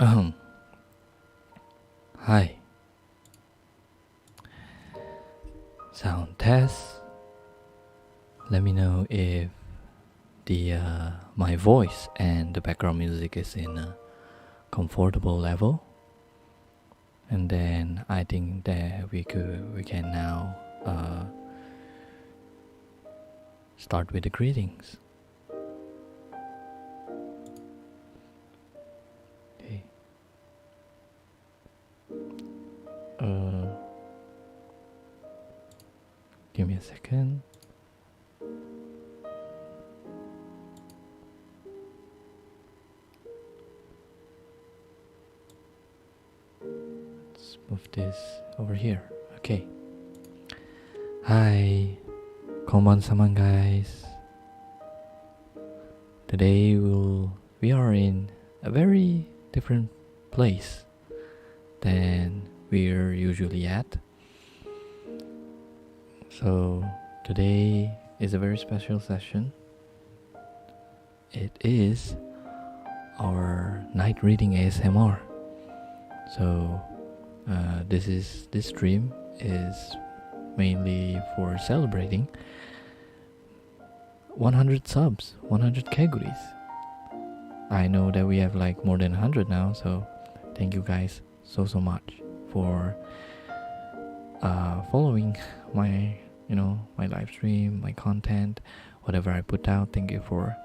Hi. Sound test. Let me know if the my voice and the background music is in a comfortable level. And then I think that we can now start with the greetings. Okay. Give me a second. Let's move this over here. Okay. Hi. Konbansaman guys. Today we are in a very different place than we're usually at. So today is a very special session. It is our night reading ASMR. So this stream is mainly for celebrating 100 subs, 100 Keguris. I know that we have like more than 100 now, so thank you guys so much for following my my live stream, my content, whatever I put out. Thank you for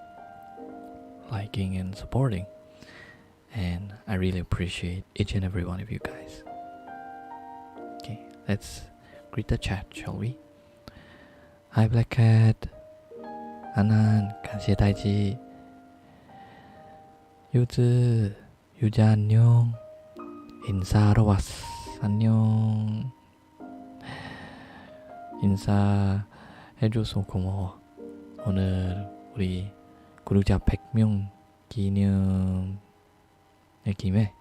liking and supporting, and I really appreciate each and every one of you guys. Okay, let's greet the chat, shall we? Hi Black Cat, Anan, 感谢代记 유즈, 유자 안녕, 인사하러 왔어, 안녕. 인사해줘서 고마워. 오늘 우리 구독자 100명 기념의 김에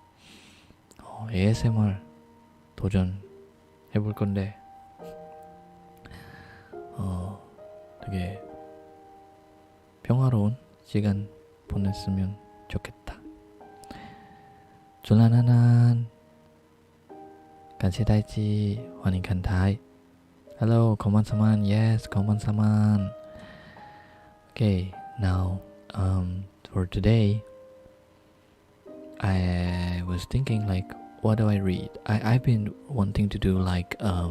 ASMR 도전해볼 건데 되게 평화로운 시간 보냈으면 좋겠다. 졸라나난 感谢代记 欢迎看台 Hello, konbansaman. Yes, konbansaman. Okay, now for today I was thinking like, what do I read? I've been wanting to do like a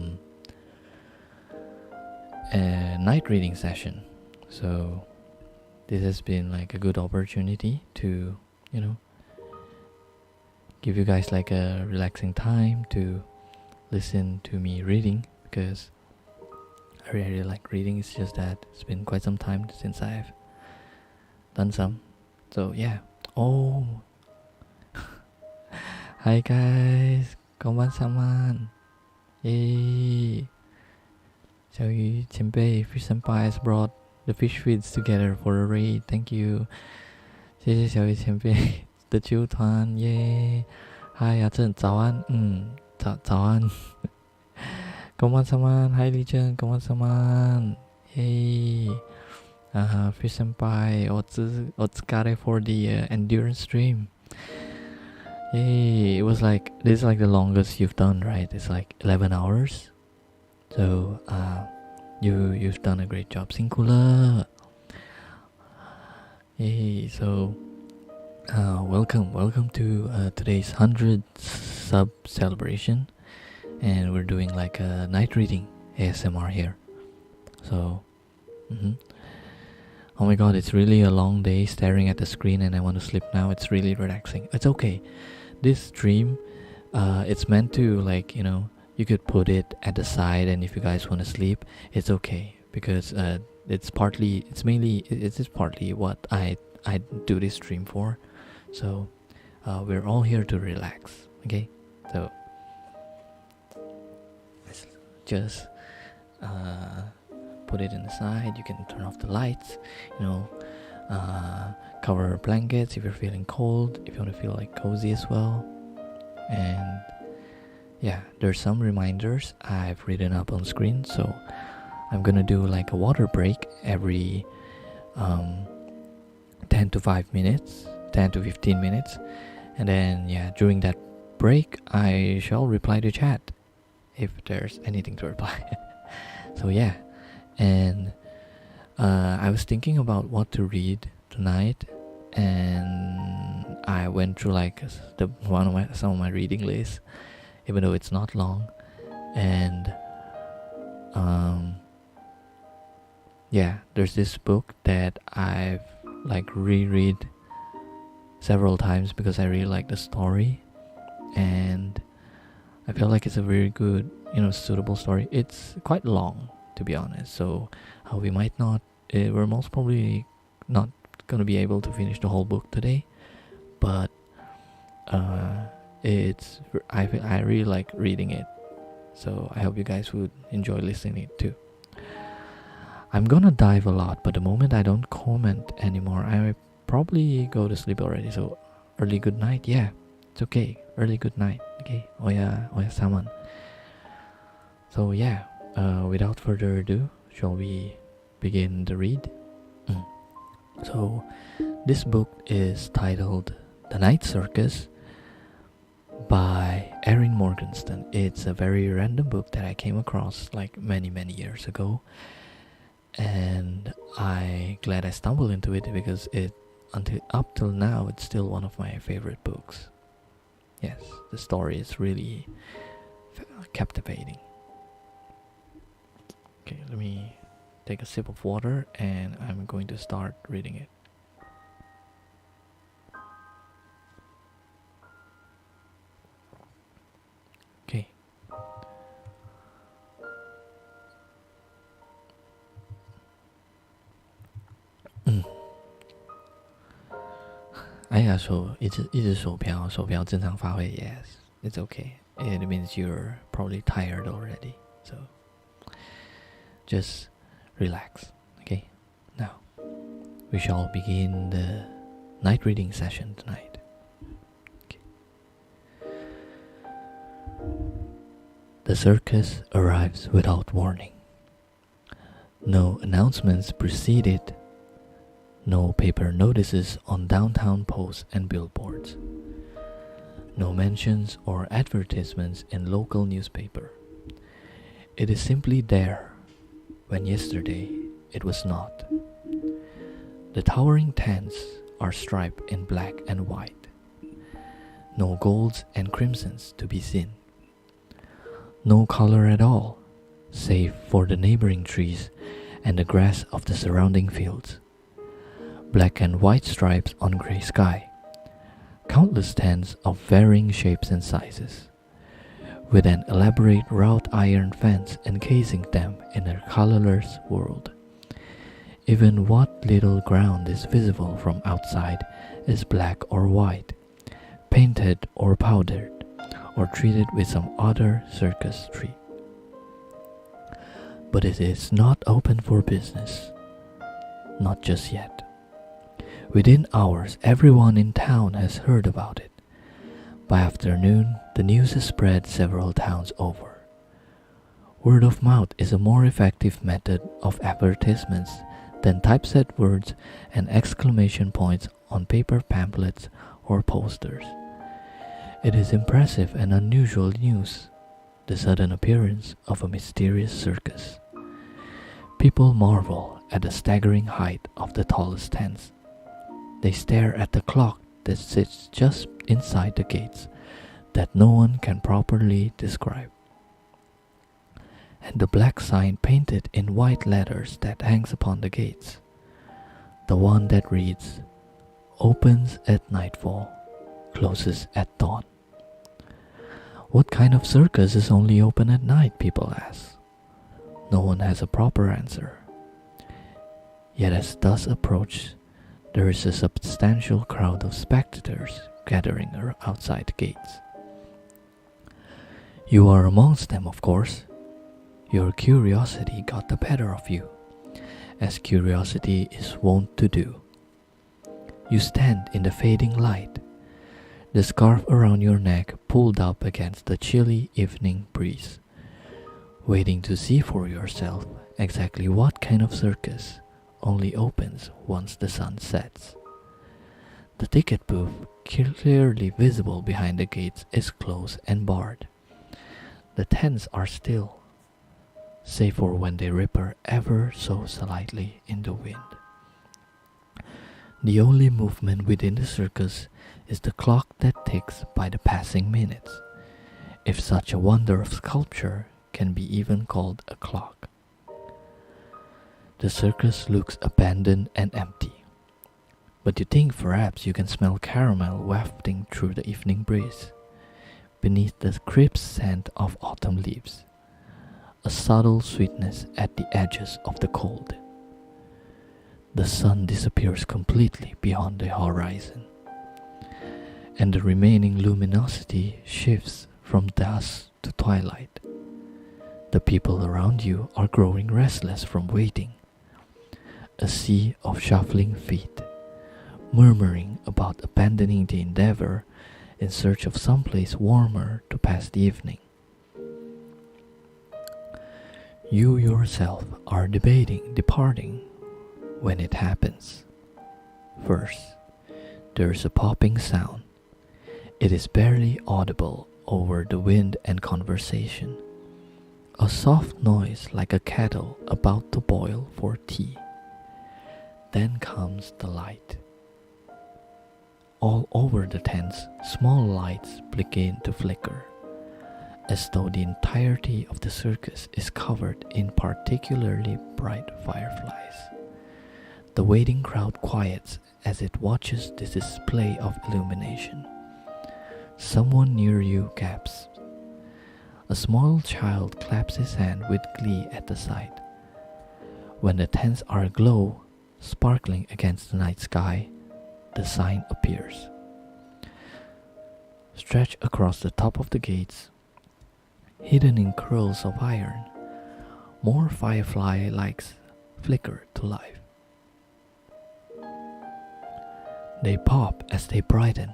night reading session. So this has been like a good opportunity to, give you guys like a relaxing time to listen to me reading, because I really like reading. It's just that it's been quite some time since I've done some. So yeah. Oh, hi guys, konbansaman. Yay. 小鱼前辈 Fish senpais brought the fish feeds together for a raid. Thank you. 谢谢小鱼前辈的纠团耶。Hi 阿正，早安。早安。konbansaman. Hi Legion, konbansaman. Hey. Fish senpai, otsukare for the endurance stream. Yay. It was like, this is like the longest you've done, right? It's like 11 hours. So you've done a great job. Sinkula. Yay. So welcome to today's 100 sub celebration. And we're doing like a night reading ASMR here. So oh my god, it's really a long day staring at the screen and I want to sleep now. It's really relaxing. It's okay. This stream, it's meant to, like, you could put it at the side, and if you guys want to sleep, it's okay, because it's partly what I do this stream for. So we're all here to relax. Okay, so let's just put it in the side. You can turn off the lights, cover blankets if you're feeling cold, if you want to feel like cozy as well. And yeah, there's some reminders I've written up on screen, so I'm gonna do like a water break every 10 to 15 minutes, And then, yeah, during that break, I shall reply to chat if there's anything to reply. So yeah, and I was thinking about what to read tonight, and I went through like some of my reading lists, even though it's not long, and yeah, there's this book that I've like reread several times because I really like the story, and I feel like it's a very good, suitable story. It's quite long, to be honest, so we might not, we're most probably not gonna be able to finish the whole book today, but I really like reading it, so I hope you guys would enjoy listening it too. I'm gonna dive a lot, but the moment I don't comment anymore, I probably go to sleep already. So early good night. Yeah, it's okay. Early good night. Okay. Oya saman. So yeah, without further ado, shall we begin the read? So this book is titled The Night Circus by Erin Morgenstern. It's a very random book that I came across like many years ago, and I glad I stumbled into it because up till now it's still one of my favorite books. Yes, the story is really captivating. Okay, let me take a sip of water and I'm going to start reading it. Okay.哎呀，一直手飘正常发挥 Yes, it's okay. It means you're probably tired already. So just relax. Okay. Now we shall begin the night reading session tonight. Okay. The circus arrives without warning. No announcements preceded. No paper notices on downtown posts and billboards. No mentions or advertisements in local newspaper. It is simply there, when yesterday it was not. The towering tents are striped in black and white. No golds and crimsons to be seen. No color at all, save for the neighboring trees and the grass of the surrounding fields. Black and white stripes on gray sky. Countless tents of varying shapes and sizes, with an elaborate wrought iron fence encasing them in a colorless world. Even what little ground is visible from outside is black or white, painted or powdered, or treated with some other circus trick. But it is not open for business. Not just yet. Within hours, everyone in town has heard about it. By afternoon, the news is spread several towns over. Word of mouth is a more effective method of advertisements than typeset words and exclamation points on paper pamphlets or posters. It is impressive and unusual news, the sudden appearance of a mysterious circus. People marvel at the staggering height of the tallest tents. They stare at the clock that sits just inside the gates that no one can properly describe, and the black sign painted in white letters that hangs upon the gates, the one that reads, "Opens at nightfall, closes at dawn." What kind of circus is only open at night, people ask. No one has a proper answer. Yet as dusk approaches, there is a substantial crowd of spectators gathering outside the gates. You are amongst them, of course. Your curiosity got the better of you, as curiosity is wont to do. You stand in the fading light, the scarf around your neck pulled up against the chilly evening breeze, waiting to see for yourself exactly what kind of circus only opens once the sun sets. The ticket booth, clearly visible behind the gates, is closed and barred. The tents are still, save for when they ripple ever so slightly in the wind. The only movement within the circus is the clock that ticks by the passing minutes, if such a wonder of sculpture can be even called a clock. The circus looks abandoned and empty, but you think perhaps you can smell caramel wafting through the evening breeze, beneath the crisp scent of autumn leaves, a subtle sweetness at the edges of the cold. The sun disappears completely beyond the horizon, and the remaining luminosity shifts from dusk to twilight. The people around you are growing restless from waiting. A sea of shuffling feet, murmuring about abandoning the endeavor in search of some place warmer to pass the evening. You yourself are debating departing when it happens. First, there is a popping sound. It is barely audible over the wind and conversation. A soft noise like a kettle about to boil for tea. Then comes the light. All over the tents, small lights begin to flicker, as though the entirety of the circus is covered in particularly bright fireflies. The waiting crowd quiets as it watches this display of illumination. Someone near you gasps. A small child claps his hand with glee at the sight. When the tents are aglow, sparkling against the night sky, the sign appears. Stretched across the top of the gates, hidden in curls of iron, more firefly lights flicker to life. They pop as they brighten,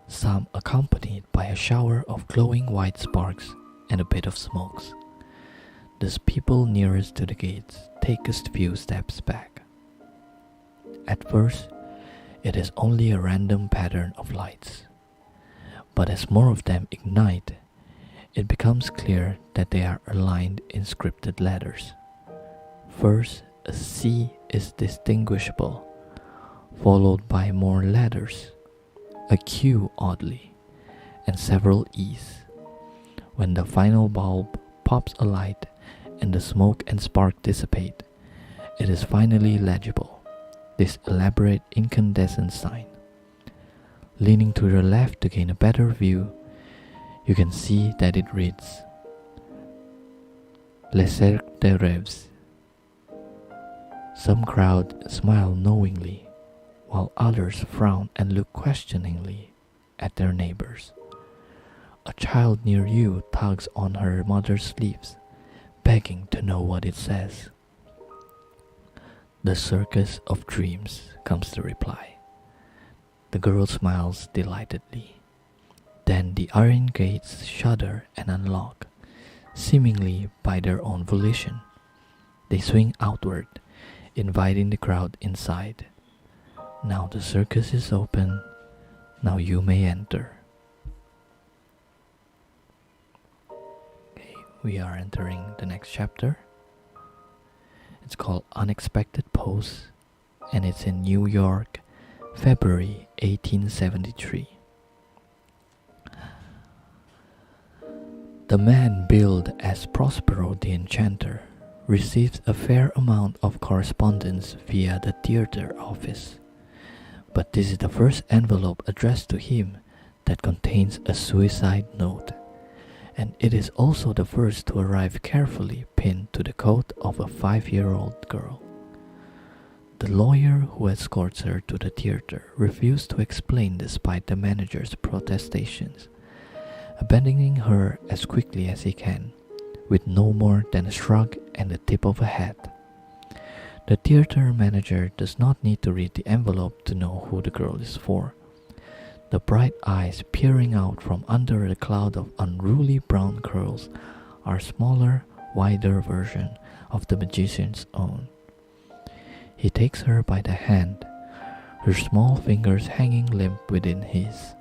some accompanied by a shower of glowing white sparks and a bit of smokes. The people nearest to the gates take a few steps back. At first, it is only a random pattern of lights, but as more of them ignite, it becomes clear that they are aligned in scripted letters. First, a C is distinguishable, followed by more letters, a Q oddly, and several E's. When the final bulb pops alight and the smoke and spark dissipate, it is finally legible, this elaborate incandescent sign. Leaning to the left to gain a better view, you can see that it reads Les Cercles des Rêves. Some crowd smile knowingly, while others frown and look questioningly at their neighbors. A child near you tugs on her mother's sleeves, begging to know what it says. The circus of dreams, comes the reply. The girl smiles delightedly. Then the iron gates shudder and unlock, seemingly by their own volition. They swing outward, inviting the crowd inside. Now the circus is open. Now you may enter. Okay, we are entering the next chapter. It's called Unexpected Pose, and it's in New York, February 1873. The man billed as Prospero the Enchanter receives a fair amount of correspondence via the theater office. But this is the first envelope addressed to him that contains a suicide note, and it is also the first to arrive carefully pinned to the coat of a 5-year-old girl. The lawyer who escorts her to the theater refused to explain despite the manager's protestations, abandoning her as quickly as he can, with no more than a shrug and the tip of a hat. The theater manager does not need to read the envelope to know who the girl is for. The bright eyes peering out from under a cloud of unruly brown curls are a smaller, wider version of the magician's own. He takes her by the hand, her small fingers hanging limp within his.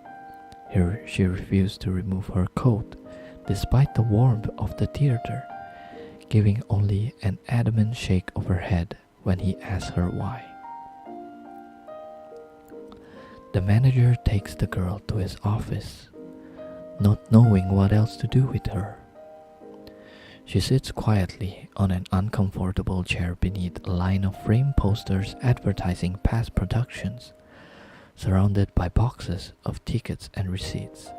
She refused to remove her coat, despite the warmth of the theater, giving only an adamant shake of her head when he asked her why. The manager takes the girl to his office, not knowing what else to do with her. She sits quietly on an uncomfortable chair beneath a line of frame posters advertising past productions, surrounded by boxes of tickets and receipts.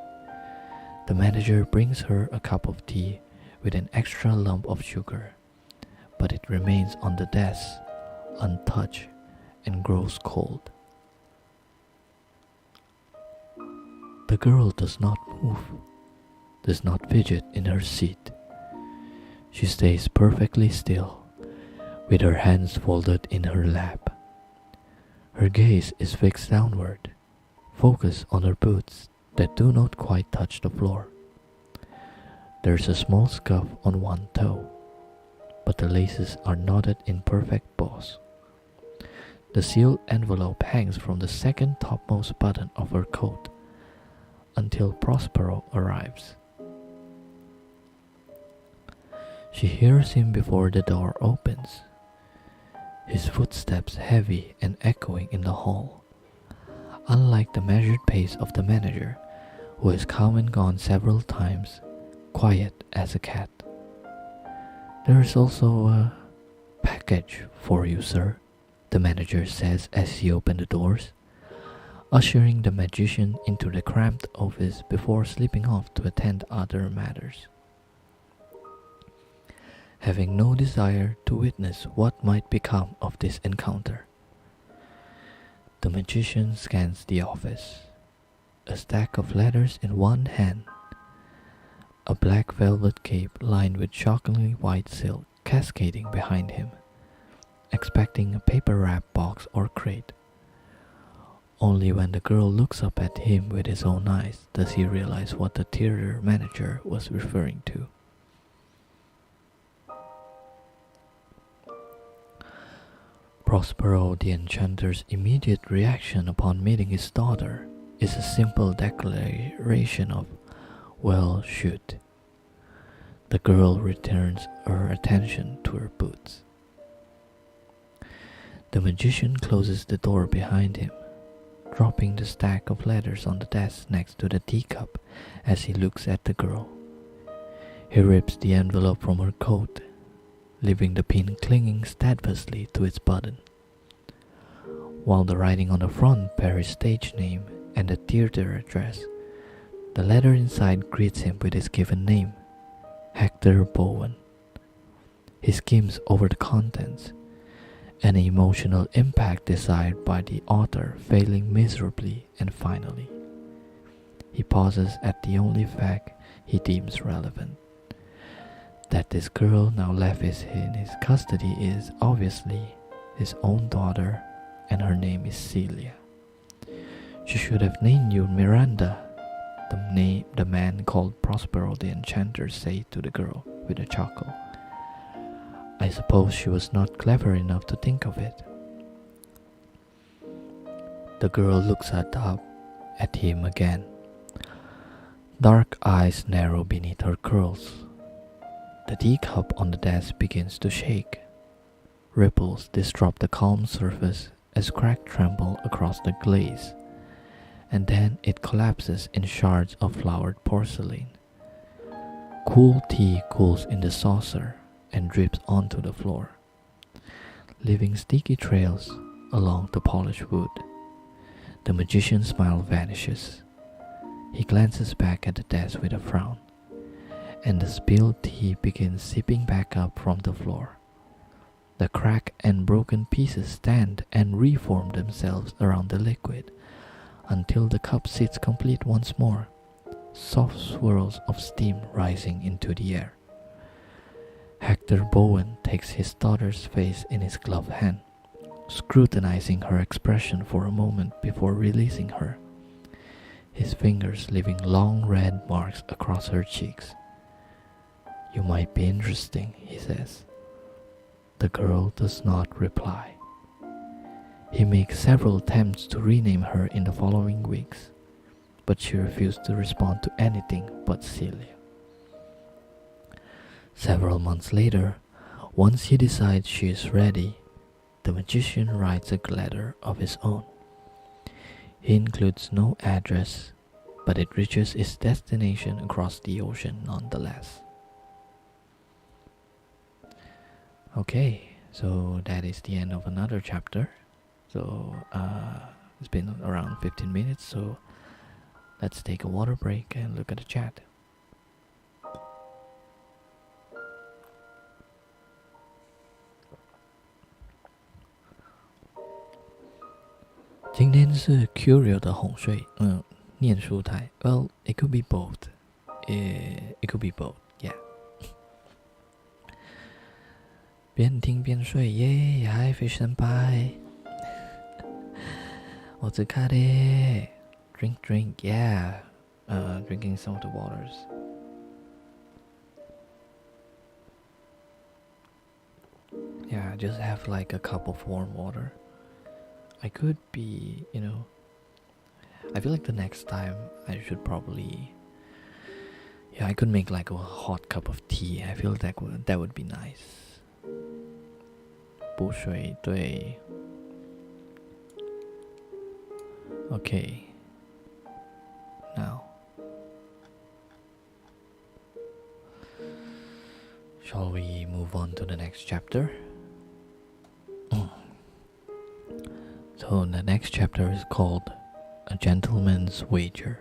The manager brings her a cup of tea with an extra lump of sugar, but it remains on the desk, untouched, and grows cold. The girl does not move, does not fidget in her seat. She stays perfectly still, with her hands folded in her lap. Her gaze is fixed downward, focused on her boots that do not quite touch the floor. There's a small scuff on one toe, but the laces are knotted in perfect bows. The sealed envelope hangs from the second topmost button of her coat until Prospero arrives. She hears him before the door opens, his footsteps heavy and echoing in the hall. Unlike the measured pace of the manager, who has come and gone several times, quiet as a cat. There is also a package for you, sir, the manager says as he opens the doors, ushering the magician into the cramped office before slipping off to attend other matters. Having no desire to witness what might become of this encounter, the magician scans the office, a stack of letters in one hand, a black velvet cape lined with shockingly white silk cascading behind him, expecting a paper wrap box or crate. Only when the girl looks up at him with his own eyes does he realize what the theater manager was referring to. Prospero the Enchanter's immediate reaction upon meeting his daughter is a simple declaration of, "Well, shoot." The girl returns her attention to her boots. The magician closes the door behind him, dropping the stack of letters on the desk next to the teacup as he looks at the girl. He rips the envelope from her coat, leaving the pin clinging steadfastly to its button. While the writing on the front bears his stage name and the theater address, the letter inside greets him with his given name, Hector Bowen. He skims over the contents, an emotional impact desired by the author failing miserably, and finally, he pauses at the only fact he deems relevant. That this girl now left in his custody is obviously his own daughter, and her name is Celia. She should have named you Miranda, the man called Prospero the Enchanter said to the girl with a chuckle. I suppose she was not clever enough to think of it. The girl looks up at him again. Dark eyes narrow beneath her curls. The teacup on the desk begins to shake. Ripples disrupt the calm surface as cracks tremble across the glaze, and then it collapses in shards of floured porcelain. Cool tea cools in the saucer and drips onto the floor, leaving sticky trails along the polished wood. The magician's smile vanishes. He glances back at the desk with a frown, and the spilled tea begins sipping back up from the floor. The cracked and broken pieces stand and reform themselves around the liquid until the cup sits complete once more, soft swirls of steam rising into the air. Hector Bowen takes his daughter's face in his gloved hand, scrutinizing her expression for a moment before releasing her, his fingers leaving long red marks across her cheeks. You might be interesting, he says. The girl does not reply. He makes several attempts to rename her in the following weeks, but she refused to respond to anything but Celia. Several months later, once he decides she is ready, the magician writes a letter of his own. He includes no address, but it reaches its destination across the ocean nonetheless. Okay, so that is the end of another chapter. So it's been around 15 minutes, so let's take a water break and look at the chat. Today is Curio 的哄睡，念书台。Well, it could be both. It could be both. Yeah. 边听边睡耶 ！Hi fish senpai. お疲れ Drink, yeah. Drinking some of the waters. Yeah, just have like a cup of warm water. I could be, I feel like the next time I should probably, I could make like a hot cup of tea. I feel that would be nice. 补水对 Okay. Now, shall we move on to the next chapter? So the next chapter is called A Gentleman's Wager.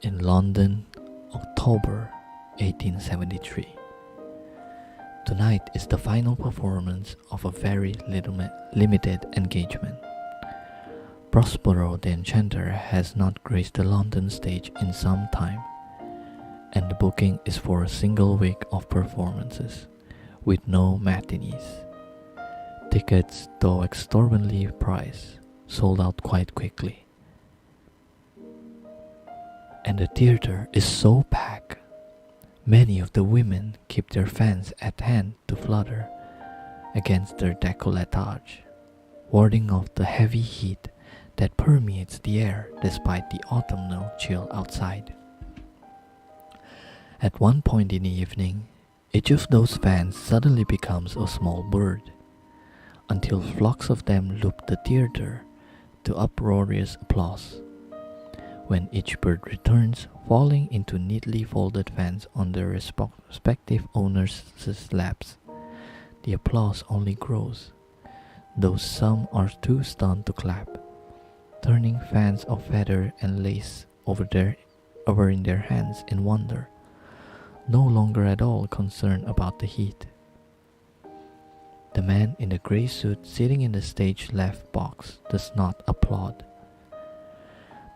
In London, October 1873. Tonight is the final performance of a very limited engagement. Prospero the Enchanter has not graced the London stage in some time, and the booking is for a single week of performances, with no matinees. Tickets, though exorbitantly priced, sold out quite quickly. And the theater is so packed, many of the women keep their fans at hand to flutter against their décolletage, warding off the heavy heat that permeates the air despite the autumnal chill outside. At one point in the evening, each of those fans suddenly becomes a small bird, until flocks of them loop the theater to uproarious applause. When each bird returns, falling into neatly folded fans on their respective owners' laps, the applause only grows, though some are too stunned to clap, turning fans of feather and lace over in their hands in wonder, no longer at all concerned about the heat. The man in the grey suit sitting in the stage left box does not applaud.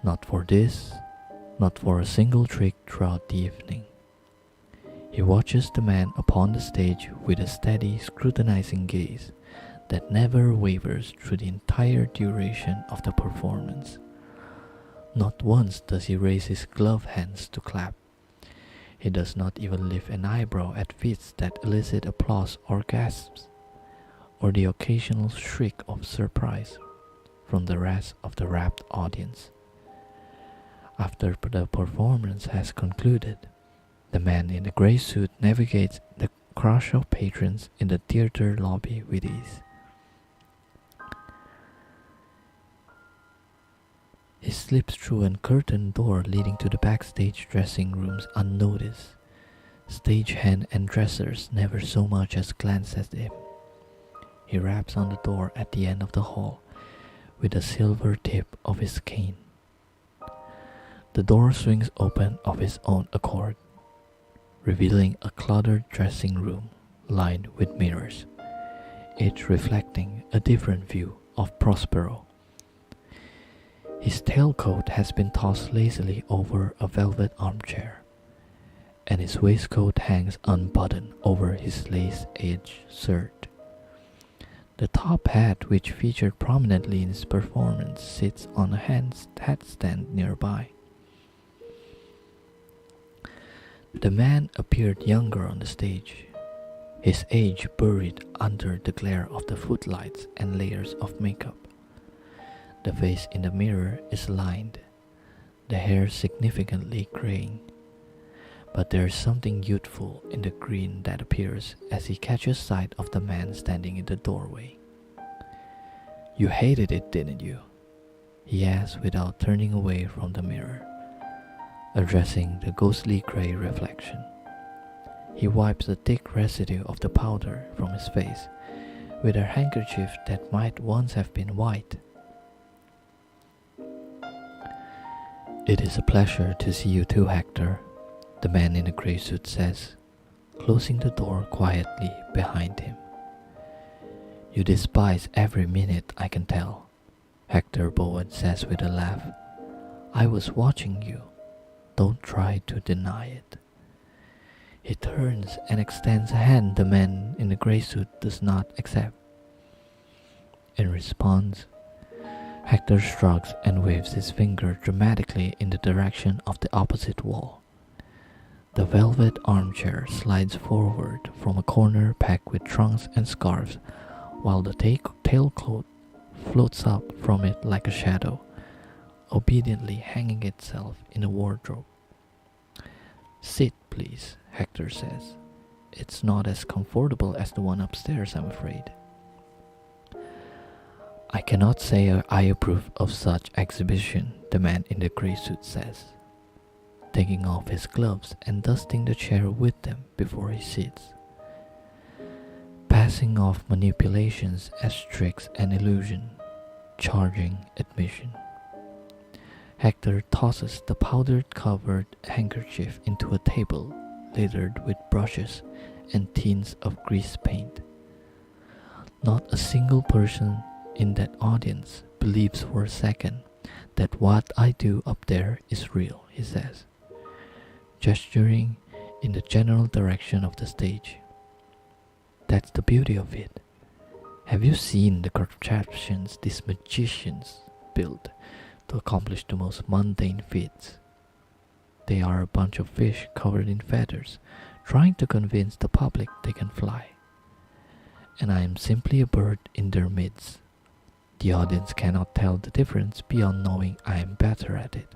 Not for this, not for a single trick throughout the evening. He watches the man upon the stage with a steady, scrutinizing gaze that never wavers through the entire duration of the performance. Not once does he raise his gloved hands to clap. He does not even lift an eyebrow at feats that elicit applause or gasps, or the occasional shriek of surprise from the rest of the rapt audience. After the performance has concluded, the man in the grey suit navigates the crush of patrons in the theater lobby with ease. He slips through a curtained door leading to the backstage dressing rooms unnoticed. Stagehand and dressers never so much as glance at him. He raps on the door at the end of the hall with the silver tip of his cane. The door swings open of its own accord, revealing a cluttered dressing room lined with mirrors, each reflecting a different view of Prospero. His tailcoat has been tossed lazily over a velvet armchair, and his waistcoat hangs unbuttoned over his lace-edged shirt. The top hat, which featured prominently in his performance, sits on a hat stand nearby. The man appeared younger on the stage, his age buried under the glare of the footlights and layers of makeup. The face in the mirror is lined, the hair significantly graying, but there is something youthful in the grin that appears as he catches sight of the man standing in the doorway. "You hated it, didn't you?" he asks without turning away from the mirror, addressing the ghostly gray reflection. He wipes the thick residue of the powder from his face with a handkerchief that might once have been white. "It is a pleasure to see you too, Hector," the man in the gray suit says, closing the door quietly behind him. "You despise every minute, I can tell," Hector Bowen says with a laugh. "I was watching you. Don't try to deny it." He turns and extends a hand the man in the gray suit does not accept. In response, Hector shrugs and waves his finger dramatically in the direction of the opposite wall. The velvet armchair slides forward from a corner packed with trunks and scarves, while the tailcloth floats up from it like a shadow, obediently hanging itself in a wardrobe. "Sit, please," Hector says. "It's not as comfortable as the one upstairs, I'm afraid." "I cannot say I approve of such exhibition," the man in the gray suit says, taking off his gloves and dusting the chair with them before he sits, passing off manipulations as tricks and illusion, charging admission. Hector tosses the powder-covered handkerchief into a table littered with brushes and tins of grease paint. Not a single person in that audience believes for a second that what I do up there is real, he says, gesturing in the general direction of the stage. "That's the beauty of it. Have you seen the contraptions these magicians build to accomplish the most mundane feats? They are a bunch of fish covered in feathers, trying to convince the public they can fly. And I am simply a bird in their midst. The audience cannot tell the difference beyond knowing I am better at it.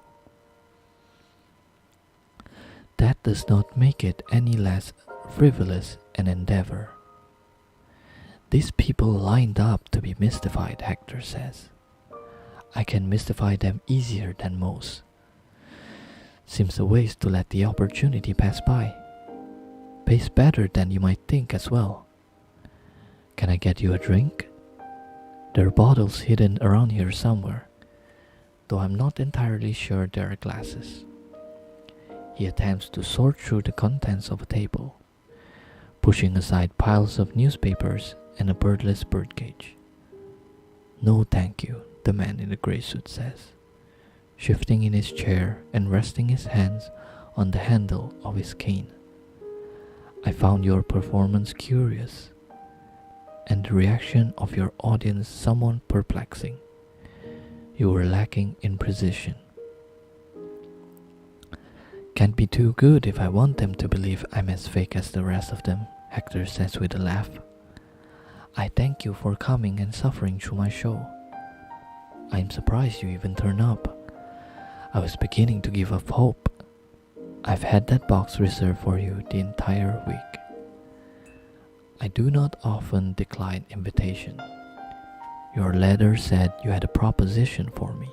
That does not make it any less frivolous an endeavor." "These people lined up to be mystified," Hector says. "I can mystify them easier than most. Seems a waste to let the opportunity pass by. Pays better than you might think as well. Can I get you a drink? There are bottles hidden around here somewhere, though I'm not entirely sure there are glasses." He attempts to sort through the contents of a table, pushing aside piles of newspapers and a birdless birdcage. "No, thank you," the man in the gray suit says, shifting in his chair and resting his hands on the handle of his cane. "I found your performance curious, and the reaction of your audience somewhat perplexing. You were lacking in precision." "Can't be too good if I want them to believe I'm as fake as the rest of them," Hector says with a laugh. "I thank you for coming and suffering through my show. I'm surprised you even turned up. I was beginning to give up hope. I've had that box reserved for you the entire week. I do not often decline invitation. Your letter said you had a proposition for me."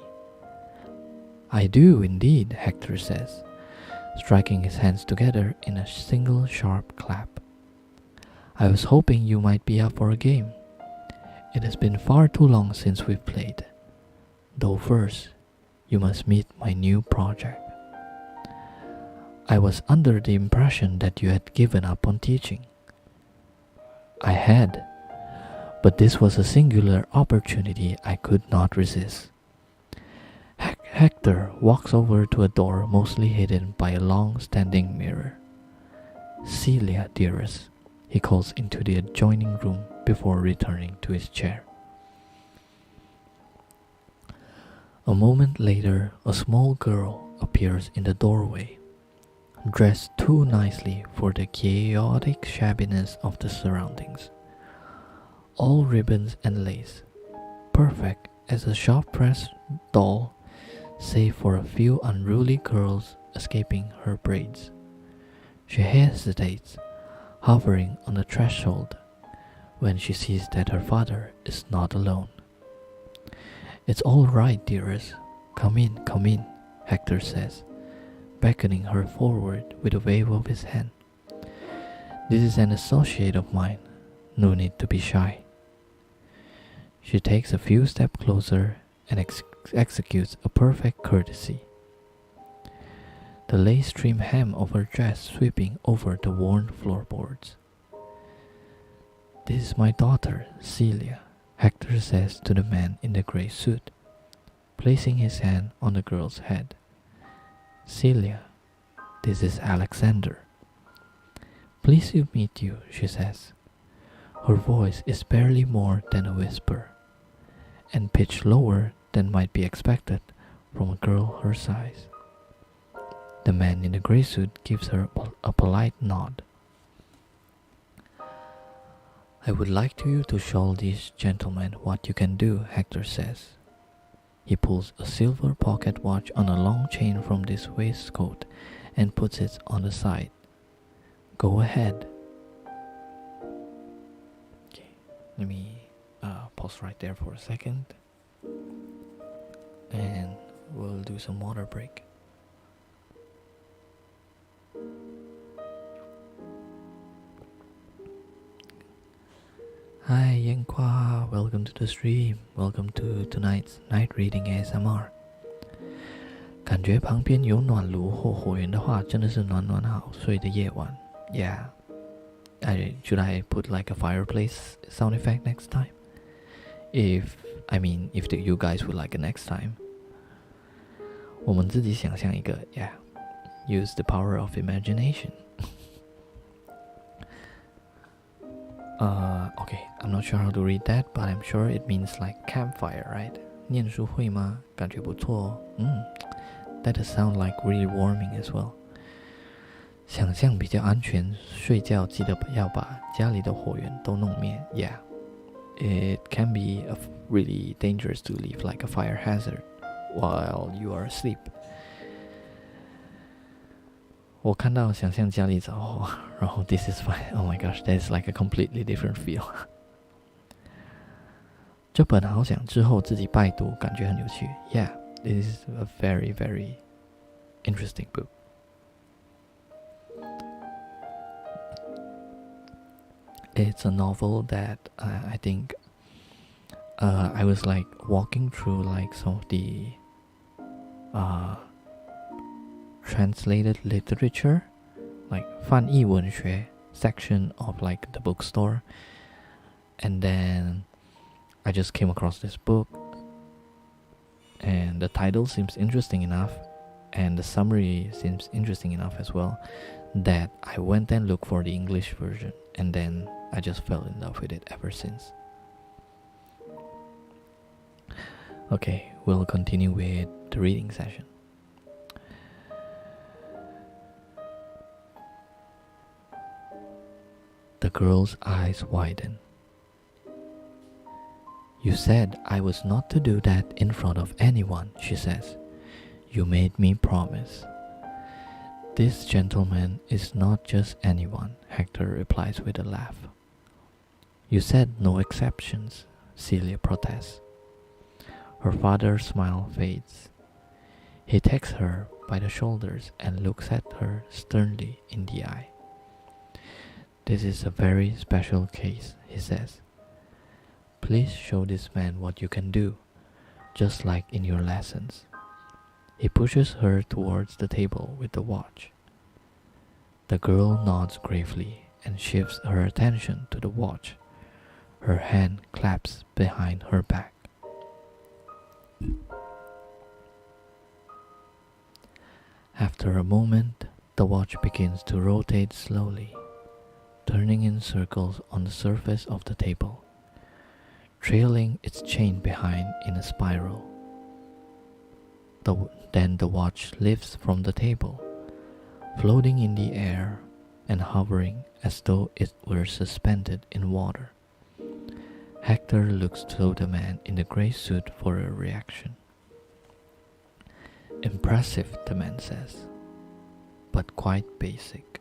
"I do indeed," Hector says, striking his hands together in a single sharp clap. "I was hoping you might be up for a game. It has been far too long since we've played. Though first, you must meet my new project." "I was under the impression that you had given up on teaching." "I had, but this was a singular opportunity I could not resist." Hector walks over to a door mostly hidden by a long-standing mirror. "Celia, dearest," he calls into the adjoining room before returning to his chair. A moment later, a small girl appears in the doorway, dressed too nicely for the chaotic shabbiness of the surroundings. All ribbons and lace, perfect as a shop-pressed doll, save for a few unruly curls escaping her braids. She hesitates, hovering on the threshold, when she sees that her father is not alone. "It's all right, dearest. Come in, Hector says, beckoning her forward with a wave of his hand. "This is an associate of mine. No need to be shy." She takes a few steps closer and executes a perfect courtesy, the lace-trimmed hem of her dress sweeping over the worn floorboards. "This is my daughter, Celia," Hector says to the man in the gray suit, placing his hand on the girl's head. "Celia, this is Alexander." "Pleased to meet you," she says. Her voice is barely more than a whisper, and pitched lower than might be expected from a girl her size. The man in the gray suit gives her a polite nod. "I would like you to show these gentlemen what you can do," Hector says. He pulls a silver pocket watch on a long chain from this waistcoat and puts it on the side. "Go ahead." Okay, let me pause right there for a second, and we'll do some water break. Hi Yenqua, welcome to the stream. Welcome to tonight's night reading ASMR. 感觉旁边有暖炉或火源的话，真的是暖暖好睡的夜晚。Yeah. Should I put like a fireplace sound effect next time? If you guys would like it next time. 我们自己想象一个 Yeah. Use the power of imagination. Okay, I'm not sure how to read that, but I'm sure it means like campfire, right? 念书会吗？感觉不错哦。That does sound like really warming as well. 想象比较安全，睡觉记得要把家里的火源都弄灭。Yeah, it can be really dangerous to leave like a fire hazard while you are asleep. 我看到想象家里着火，然后 this is fine. Oh my gosh, that's like a completely different feel. 这本好想之后自己拜读，感觉很有趣。Yeah, this is a very, very interesting book. It's a novel that I think I was like walking through like some of the translated literature, like 翻译文学 section of like the bookstore, and then I just came across this book, and the title seems interesting enough, and the summary seems interesting enough as well, that I went and looked for the English version, and then I just fell in love with it ever since. Okay, we'll continue with the reading session. The girl's eyes widen. "You said I was not to do that in front of anyone," she says. "You made me promise." "This gentleman is not just anyone," Hector replies with a laugh. "You said no exceptions," Celia protests. Her father's smile fades. He takes her by the shoulders and looks at her sternly in the eye. "This is a very special case," he says. "Please show this man what you can do, just like in your lessons." He pushes her towards the table with the watch. The girl nods gravely and shifts her attention to the watch. Her hand claps behind her back. After a moment, the watch begins to rotate slowly, turning in circles on the surface of the table, trailing its chain behind in a spiral. Then the watch lifts from the table, floating in the air and hovering as though it were suspended in water. Hector looks to the man in the grey suit for a reaction. Impressive, the man says, but quite basic.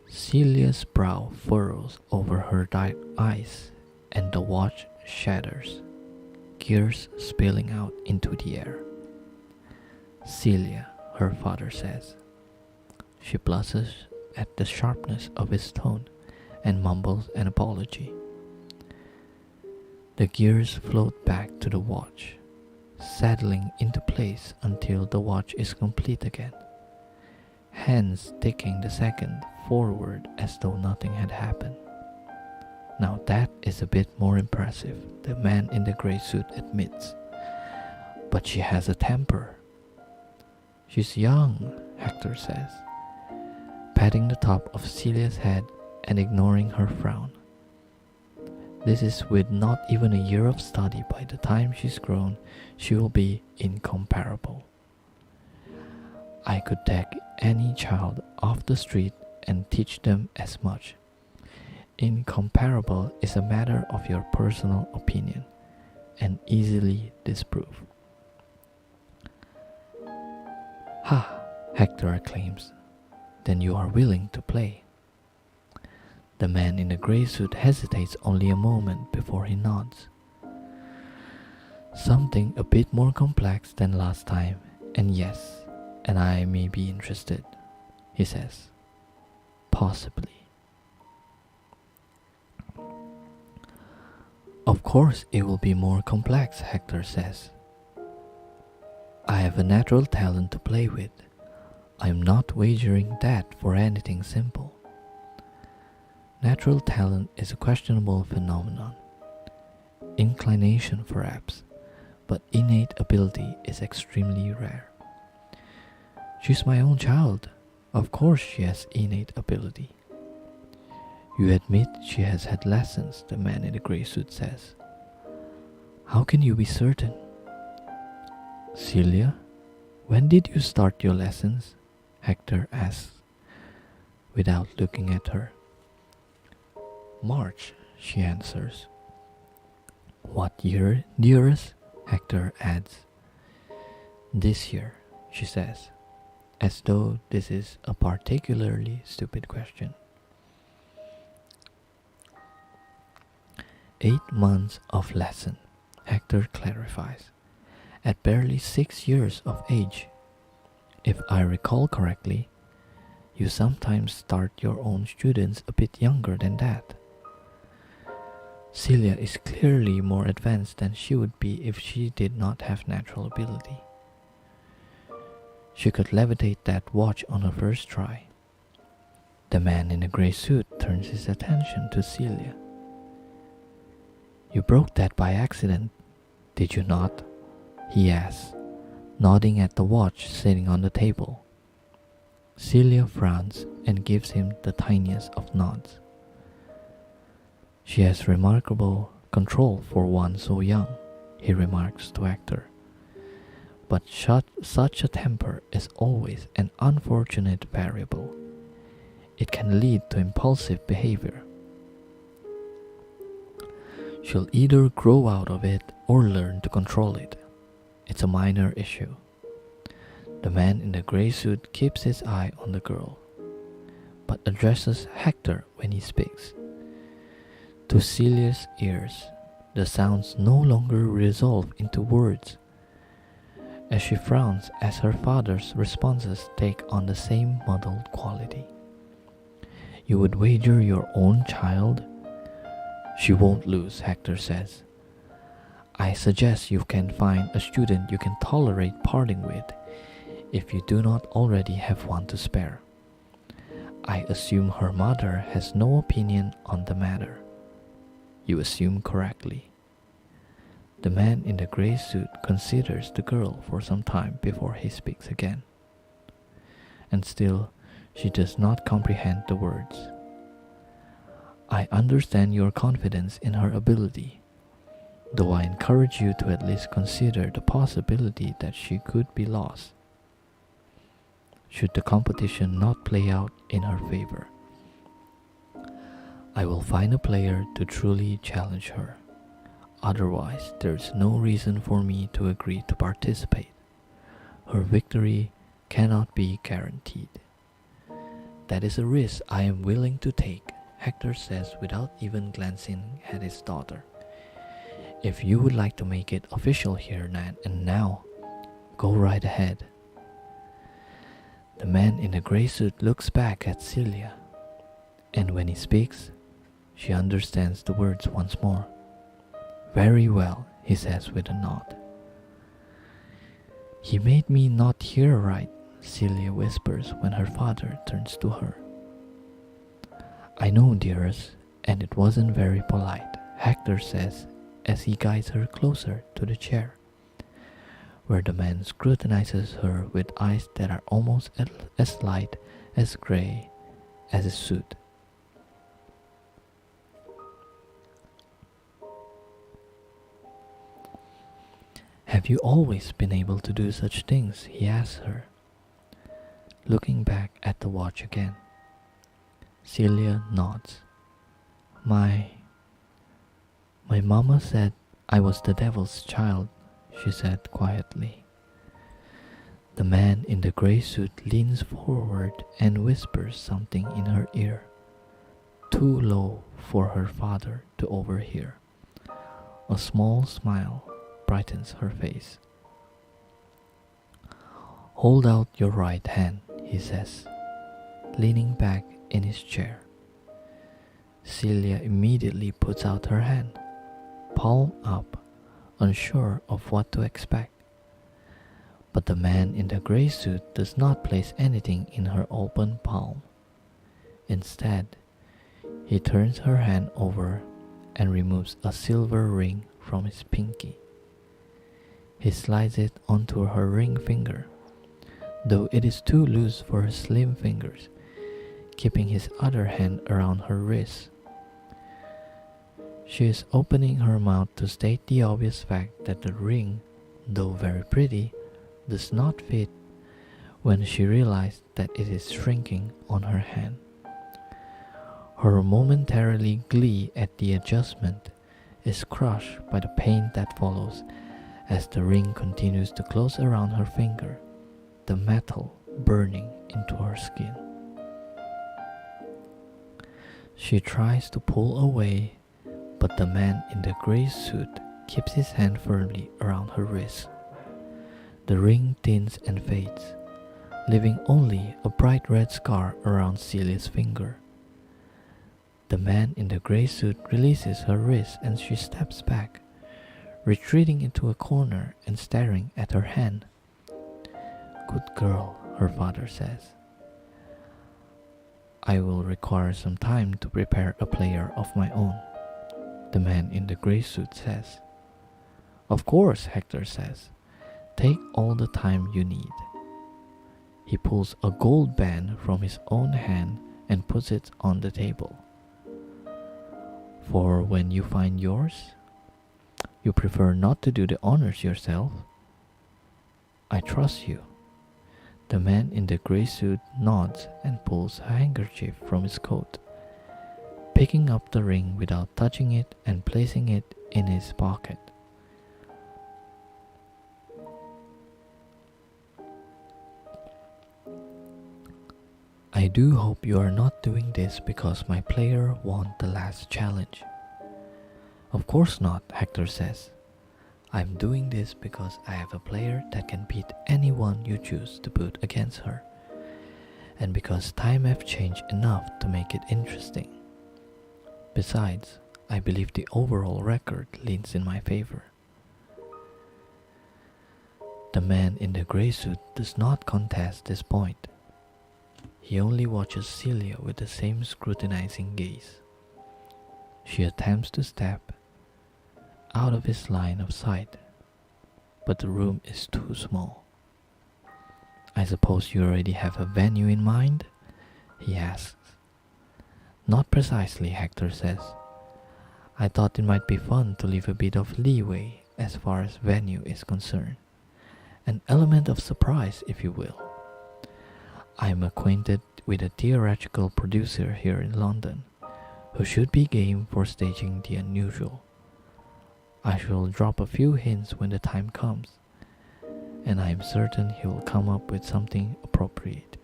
Celia's brow furrows over her dark eyes and the watch shatters, gears spilling out into the air. Celia, her father says. She blushes at the sharpness of his tone and mumbles an apology. The gears float back to the watch, settling into place until the watch is complete again, hands ticking the second forward as though nothing had happened. Now that is a bit more impressive, the man in the grey suit admits. But she has a temper. She's young, Hector says, patting the top of Celia's head and ignoring her frown. This is with not even a year of study. By the time she's grown, she will be incomparable. I could take any child off the street and teach them as much. Incomparable is a matter of your personal opinion and easily disproved. Ha, Hector acclaims. Then you are willing to play. The man in the grey suit hesitates only a moment before he nods. Something a bit more complex than last time, and yes, and I may be interested, he says. Possibly. Of course it will be more complex, Hector says. I have a natural talent to play with. I am not wagering that for anything simple. Natural talent is a questionable phenomenon. Inclination perhaps, but innate ability is extremely rare. She's my own child. Of course she has innate ability. You admit she has had lessons, the man in the grey suit says. How can you be certain? Celia, when did you start your lessons? Hector asks, without looking at her. March, she answers. What year, dearest? Hector adds. This year, she says, as though this is a particularly stupid question. 8 months of lesson, Hector clarifies, at barely 6 years of age. If I recall correctly, you sometimes start your own students a bit younger than that. Celia is clearly more advanced than she would be if she did not have natural ability. She could levitate that watch on her first try. The man in the grey suit turns his attention to Celia. You broke that by accident, did you not? He asks, nodding at the watch sitting on the table. Celia frowns and gives him the tiniest of nods. She has remarkable control for one so young, he remarks to Hector. But such a temper is always an unfortunate variable. It can lead to impulsive behavior. She'll either grow out of it or learn to control it. It's a minor issue. The man in the grey suit keeps his eye on the girl, but addresses Hector when he speaks. To Celia's ears, the sounds no longer resolve into words, as she frowns as her father's responses take on the same muddled quality. You would wager your own child? She won't lose, Hector says. I suggest you can find a student you can tolerate parting with, if you do not already have one to spare. I assume her mother has no opinion on the matter. You assume correctly. The man in the grey suit considers the girl for some time before he speaks again. And still, she does not comprehend the words. I understand your confidence in her ability, though I encourage you to at least consider the possibility that she could be lost. should the competition not play out in her favor. I will find a player to truly challenge her. Otherwise, there is no reason for me to agree to participate. Her victory cannot be guaranteed. That is a risk I am willing to take, Hector says without even glancing at his daughter. If you would like to make it official here and now, go right ahead. The man in the gray suit looks back at Celia, and when he speaks, she understands the words once more. Very well, he says with a nod. He made me not hear right, Celia whispers when her father turns to her. I know, dearest, and it wasn't very polite, Hector says as he guides her closer to the chair, where the man scrutinizes her with eyes that are almost as light as gray as his suit. Have you always been able to do such things? He asks her, looking back at the watch again. Celia nods. My mama said I was the devil's child, she said quietly. The man in the gray suit leans forward and whispers something in her ear, too low for her father to overhear. A small smile brightens her face. Hold out your right hand, he says, leaning back in his chair. Celia immediately puts out her hand, palm up, unsure of what to expect. But the man in the gray suit does not place anything in her open palm. Instead, he turns her hand over and removes a silver ring from his pinky. He slides it onto her ring finger, though it is too loose for her slim fingers, keeping his other hand around her wrist. She is opening her mouth to state the obvious fact that the ring, though very pretty, does not fit when she realizes that it is shrinking on her hand. Her momentary glee at the adjustment is crushed by the pain that follows as the ring continues to close around her finger, the metal burning into her skin. She tries to pull away, but the man in the gray suit keeps his hand firmly around her wrist. The ring thins and fades, leaving only a bright red scar around Celia's finger. The man in the gray suit releases her wrist and she steps back, retreating into a corner and staring at her hand. Good girl, her father says. I will require some time to prepare a player of my own, the man in the gray suit says. Of course, Hector says. Take all the time you need. He pulls a gold band from his own hand and puts it on the table. For when you find yours, you prefer not to do the honors yourself. I trust you. The man in the gray suit nods and pulls a handkerchief from his coat, picking up the ring without touching it and placing it in his pocket. I do hope you are not doing this because my player won the last challenge. Of course not, Hector says. I'm doing this because I have a player that can beat anyone you choose to put against her, and because time have changed enough to make it interesting. Besides, I believe the overall record leans in my favor. The man in the gray suit does not contest this point. He only watches Celia with the same scrutinizing gaze. She attempts to step out of his line of sight, but the room is too small. I suppose you already have a venue in mind? He asks. Not precisely, Hector says. I thought it might be fun to leave a bit of leeway as far as venue is concerned. An element of surprise, if you will. I'm acquainted with a theatrical producer here in London who should be game for staging the unusual. I shall drop a few hints when the time comes, and I am certain he will come up with something appropriate.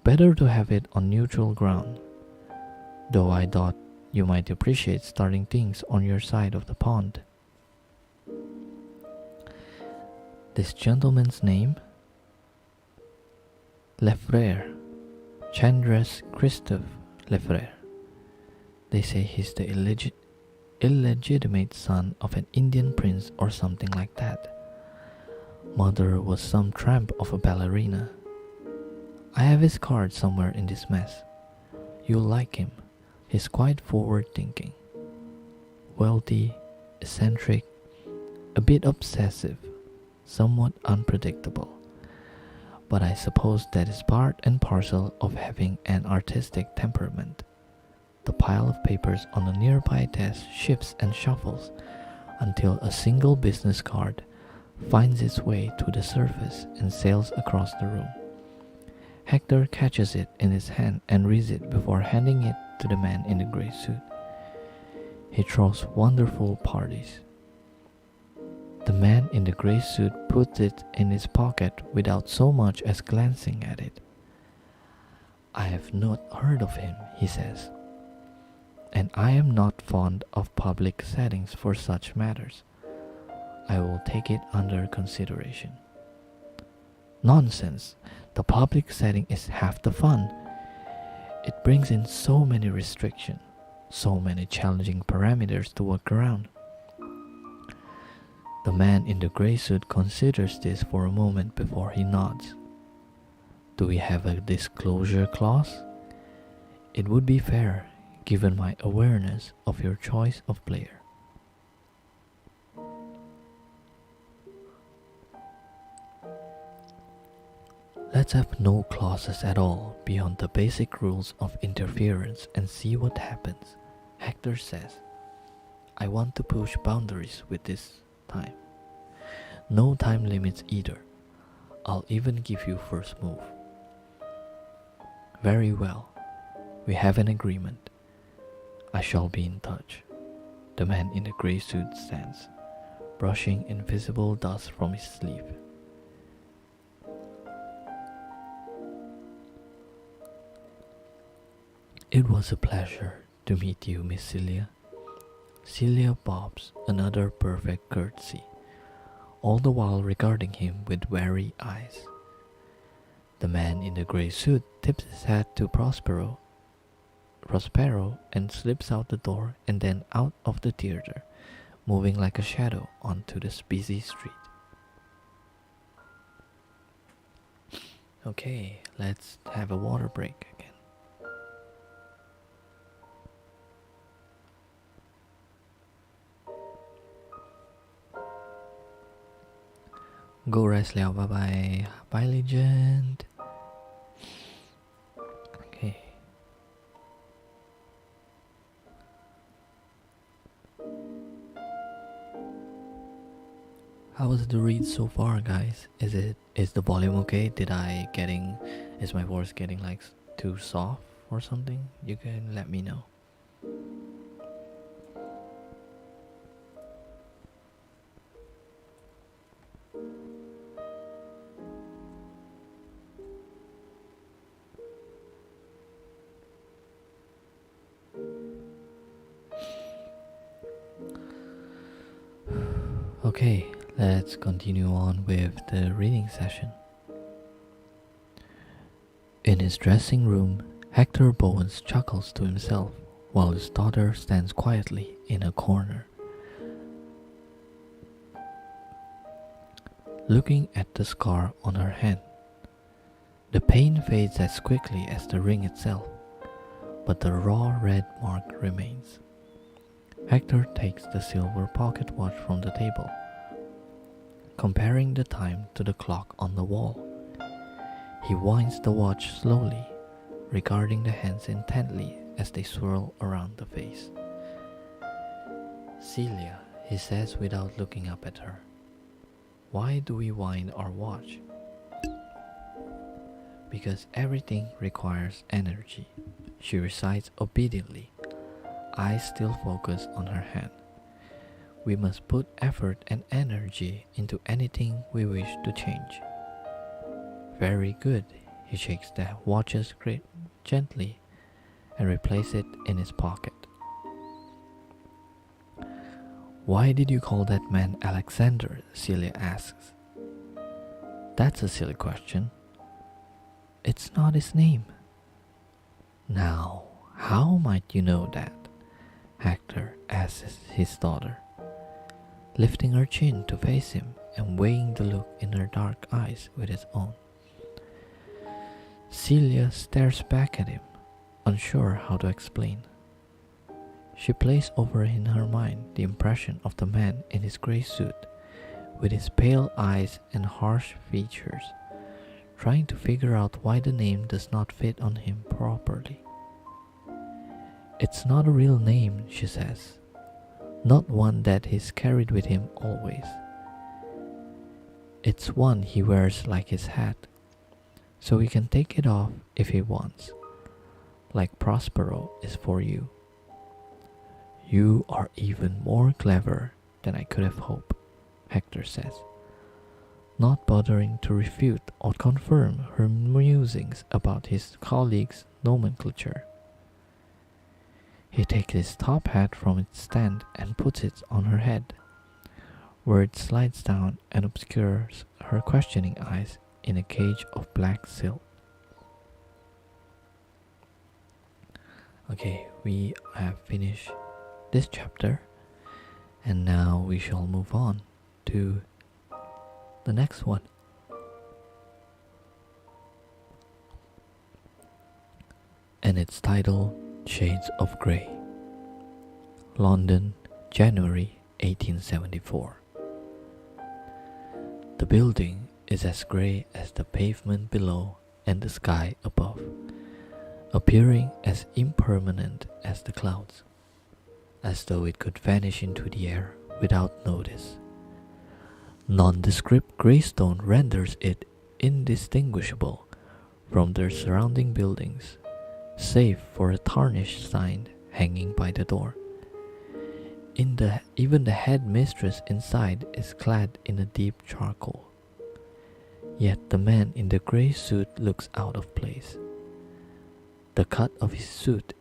Better to have it on neutral ground, though I thought you might appreciate starting things on your side of the pond. This gentleman's name? Lefrère, Chandras Christophe Lefrère. They say he's the illegitimate son of an Indian prince or something like that. Mother was some tramp of a ballerina. I have his card somewhere in this mess. You'll like him. He's quite forward-thinking. Wealthy, eccentric, a bit obsessive, somewhat unpredictable. But I suppose that is part and parcel of having an artistic temperament. The pile of papers on a nearby desk shifts and shuffles until a single business card finds its way to the surface and sails across the room. Hector catches it in his hand and reads it before handing it to the man in the grey suit. He throws wonderful parties. The man in the grey suit puts it in his pocket without so much as glancing at it. I have not heard of him, he says, and I am not fond of public settings for such matters. I will take it under consideration. Nonsense! The public setting is half the fun. It brings in so many restrictions, so many challenging parameters to work around. The man in the grey suit considers this for a moment before he nods. Do we have a disclosure clause? It would be fair, given my awareness of your choice of player. Let's have no clauses at all beyond the basic rules of interference and see what happens, Hector says. I want to push boundaries with this time. No time limits either. I'll even give you first move. Very well. We have an agreement. I shall be in touch. The man in the grey suit stands, brushing invisible dust from his sleeve. It was a pleasure to meet you, Miss Celia. Celia bobs another perfect courtesy, all the while regarding him with wary eyes. The man in the grey suit tips his hat to Prospero and slips out the door and then out of the theater, moving like a shadow onto this busy street. Okay, let's have a water break again. Go rest liao, bye bye. Bye, legend. Okay. How was the read so far, guys? Is the volume okay? Is my voice getting like too soft or something? You can let me know. Okay, let's continue on with the reading session. In his dressing room, Hector Bowens chuckles to himself while his daughter stands quietly in a corner, looking at the scar on her hand. The pain fades as quickly as the ring itself, but the raw red mark remains. Hector takes the silver pocket watch from the table, comparing the time to the clock on the wall. He winds the watch slowly, regarding the hands intently as they swirl around the face. Celia, he says without looking up at her, why do we wind our watch? because everything requires energy. She recites obediently, eyes still focused on her hand. We must put effort and energy into anything we wish to change. Very good. He shakes the watch's grip gently and replaces it in his pocket. Why did you call that man Alexander? Celia asks. That's a silly question. It's not his name. Now, how might you know that? Hector asks his daughter, lifting her chin to face him and weighing the look in her dark eyes with his own. Celia stares back at him, unsure how to explain. She plays over in her mind the impression of the man in his grey suit, with his pale eyes and harsh features, trying to figure out why the name does not fit on him properly. It's not a real name, she says, not one that he's carried with him always. It's one he wears like his hat, so he can take it off if he wants, like Prospero is for you. You are even more clever than I could have hoped, Hector says, not bothering to refute or confirm her musings about his colleague's nomenclature. He takes his top hat from its stand and puts it on her head, where it slides down and obscures her questioning eyes in a cage of black silk. Okay, we have finished this chapter, and now we shall move on to the next one. And it's titled Shades of Grey. London, January 1874. The building is as grey as the pavement below and the sky above, appearing as impermanent as the clouds, as though it could vanish into the air without notice. Nondescript grey stone renders it indistinguishable from the surrounding buildings, save for a tarnished sign hanging by the door. Even the head mistress inside is clad in a deep charcoal. Yet the man in the grey suit looks out of place. The cut of his suit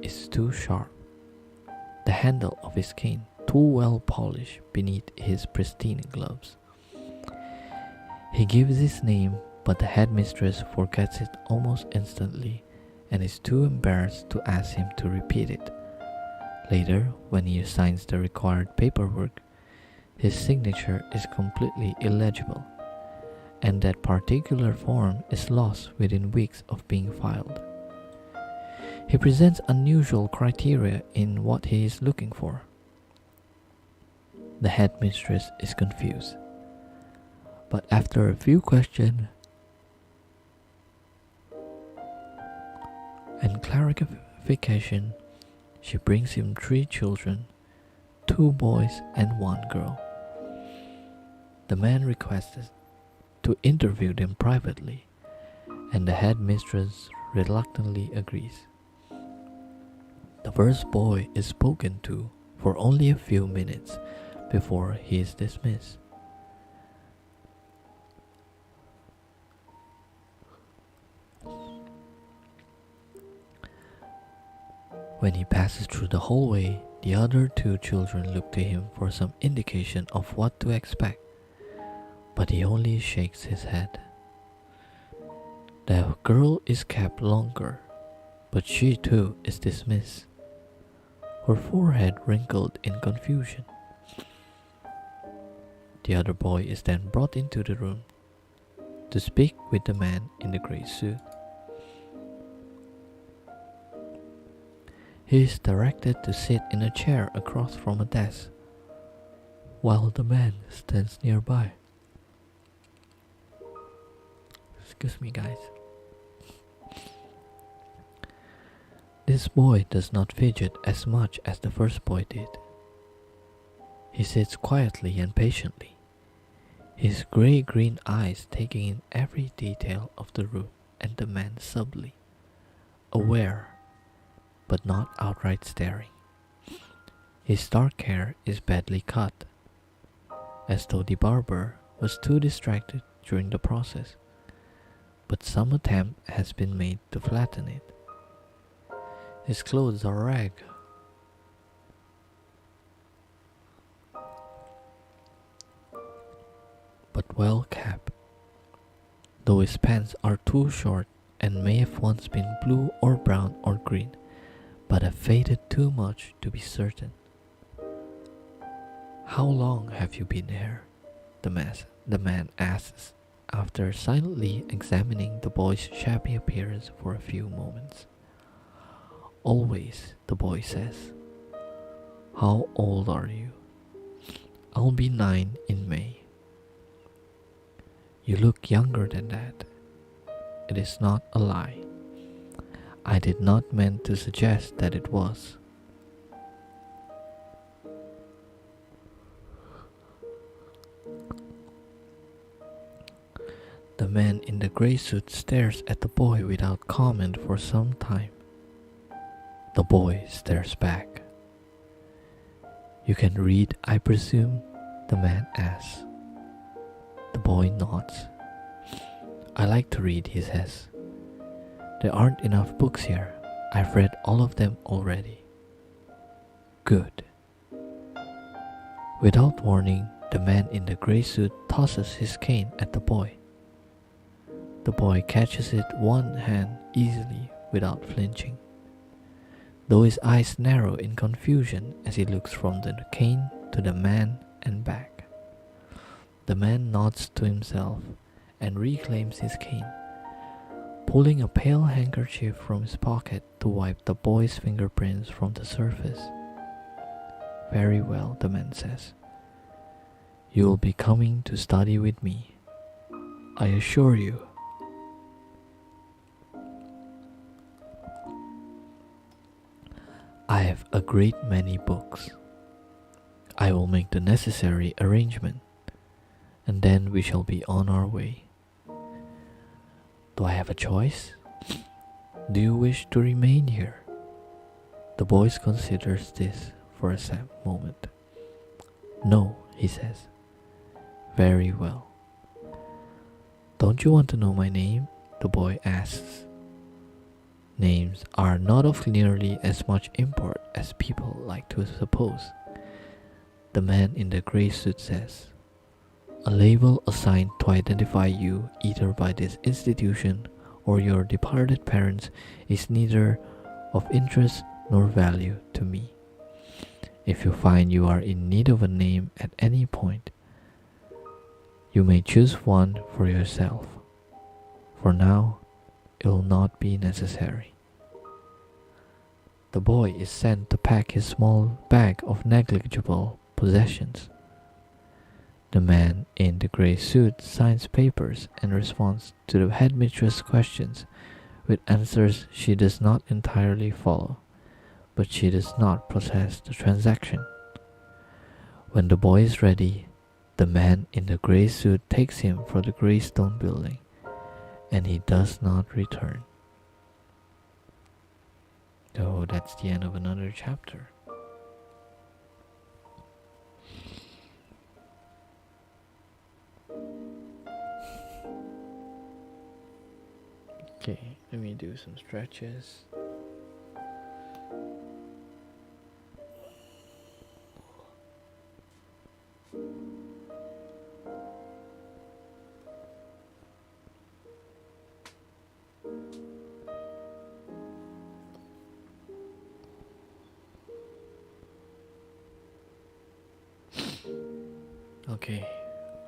is too sharp, the handle of his cane too well polished beneath his pristine gloves. He gives his name, but the headmistress forgets it almost instantly and is too embarrassed to ask him to repeat it. Later, when he signs the required paperwork, his signature is completely illegible, and that particular form is lost within weeks of being filed. He presents unusual criteria in what he is looking for. The headmistress is confused, but after a few questions and clarification, she brings him 3 children, 2 boys and 1 girl. The man requests to interview them privately, and the headmistress reluctantly agrees. The first boy is spoken to for only a few minutes before he is dismissed. When he passes through the hallway, the other 2 children look to him for some indication of what to expect, but he only shakes his head. The girl is kept longer, but she too is dismissed, her forehead wrinkled in confusion. The other boy is then brought into the room to speak with the man in the grey suit. He is directed to sit in a chair across from a desk, while the man stands nearby. Excuse me, guys. This boy does not fidget as much as the first boy did. He sits quietly and patiently, his grey-green eyes taking in every detail of the room and the man subtly, aware, but not outright staring. His dark hair is badly cut, as though the barber was too distracted during the process, but some attempt has been made to flatten it. His clothes are rag, but well kept, though his pants are too short and may have once been blue or brown or green, but have faded too much to be certain. How long have you been here? The man asks, after silently examining the boy's shabby appearance for a few moments. Always, the boy says. How old are you? I'll be 9 in May. You look younger than that. It is not a lie. I did not mean to suggest that it was. The man in the gray suit stares at the boy without comment for some time. The boy stares back. You can read, I presume? The man asks. The boy nods. I like to read, he says. There aren't enough books here. I've read all of them already. Good. Without warning, the man in the gray suit tosses his cane at the boy. The boy catches it one hand easily without flinching, though his eyes narrow in confusion as he looks from the cane to the man and back. The man nods to himself and reclaims his cane, pulling a pale handkerchief from his pocket to wipe the boy's fingerprints from the surface. Very well, the man says. You will be coming to study with me. I assure you. I have a great many books. I will make the necessary arrangement, and then we shall be on our way. Do I have a choice? Do you wish to remain here? The boy considers this for a moment. No, he says. Very well. Don't you want to know my name? The boy asks. Names are not of nearly as much import as people like to suppose. The man in the gray suit says. A label assigned to identify you either by this institution or your departed parents is neither of interest nor value to me. If you find you are in need of a name at any point, you may choose one for yourself. For now, it will not be necessary. The boy is sent to pack his small bag of negligible possessions. The man in the gray suit signs papers and responds to the headmistress' questions with answers she does not entirely follow, but she does not process the transaction. When the boy is ready, the man in the gray suit takes him for the gray stone building, and he does not return. So that's the end of another chapter. Okay, let me do some stretches. Okay,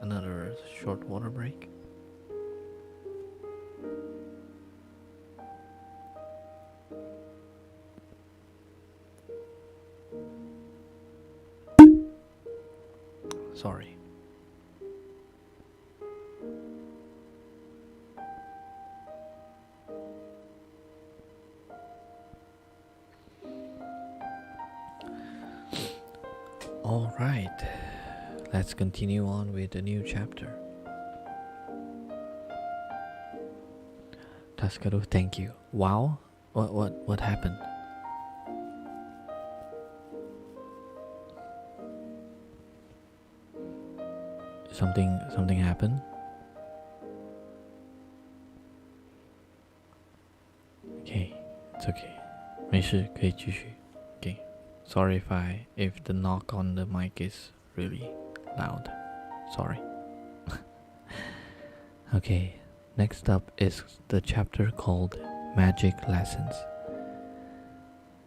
another short water break. Sorry. All right, let's continue on with the new chapter. Tascado, thank you. Wow, what happened? Something happened? Okay, it's okay. 没事，可以继续. Okay. Sorry if the knock on the mic is really loud. Sorry. Okay, next up is the chapter called Magic Lessons.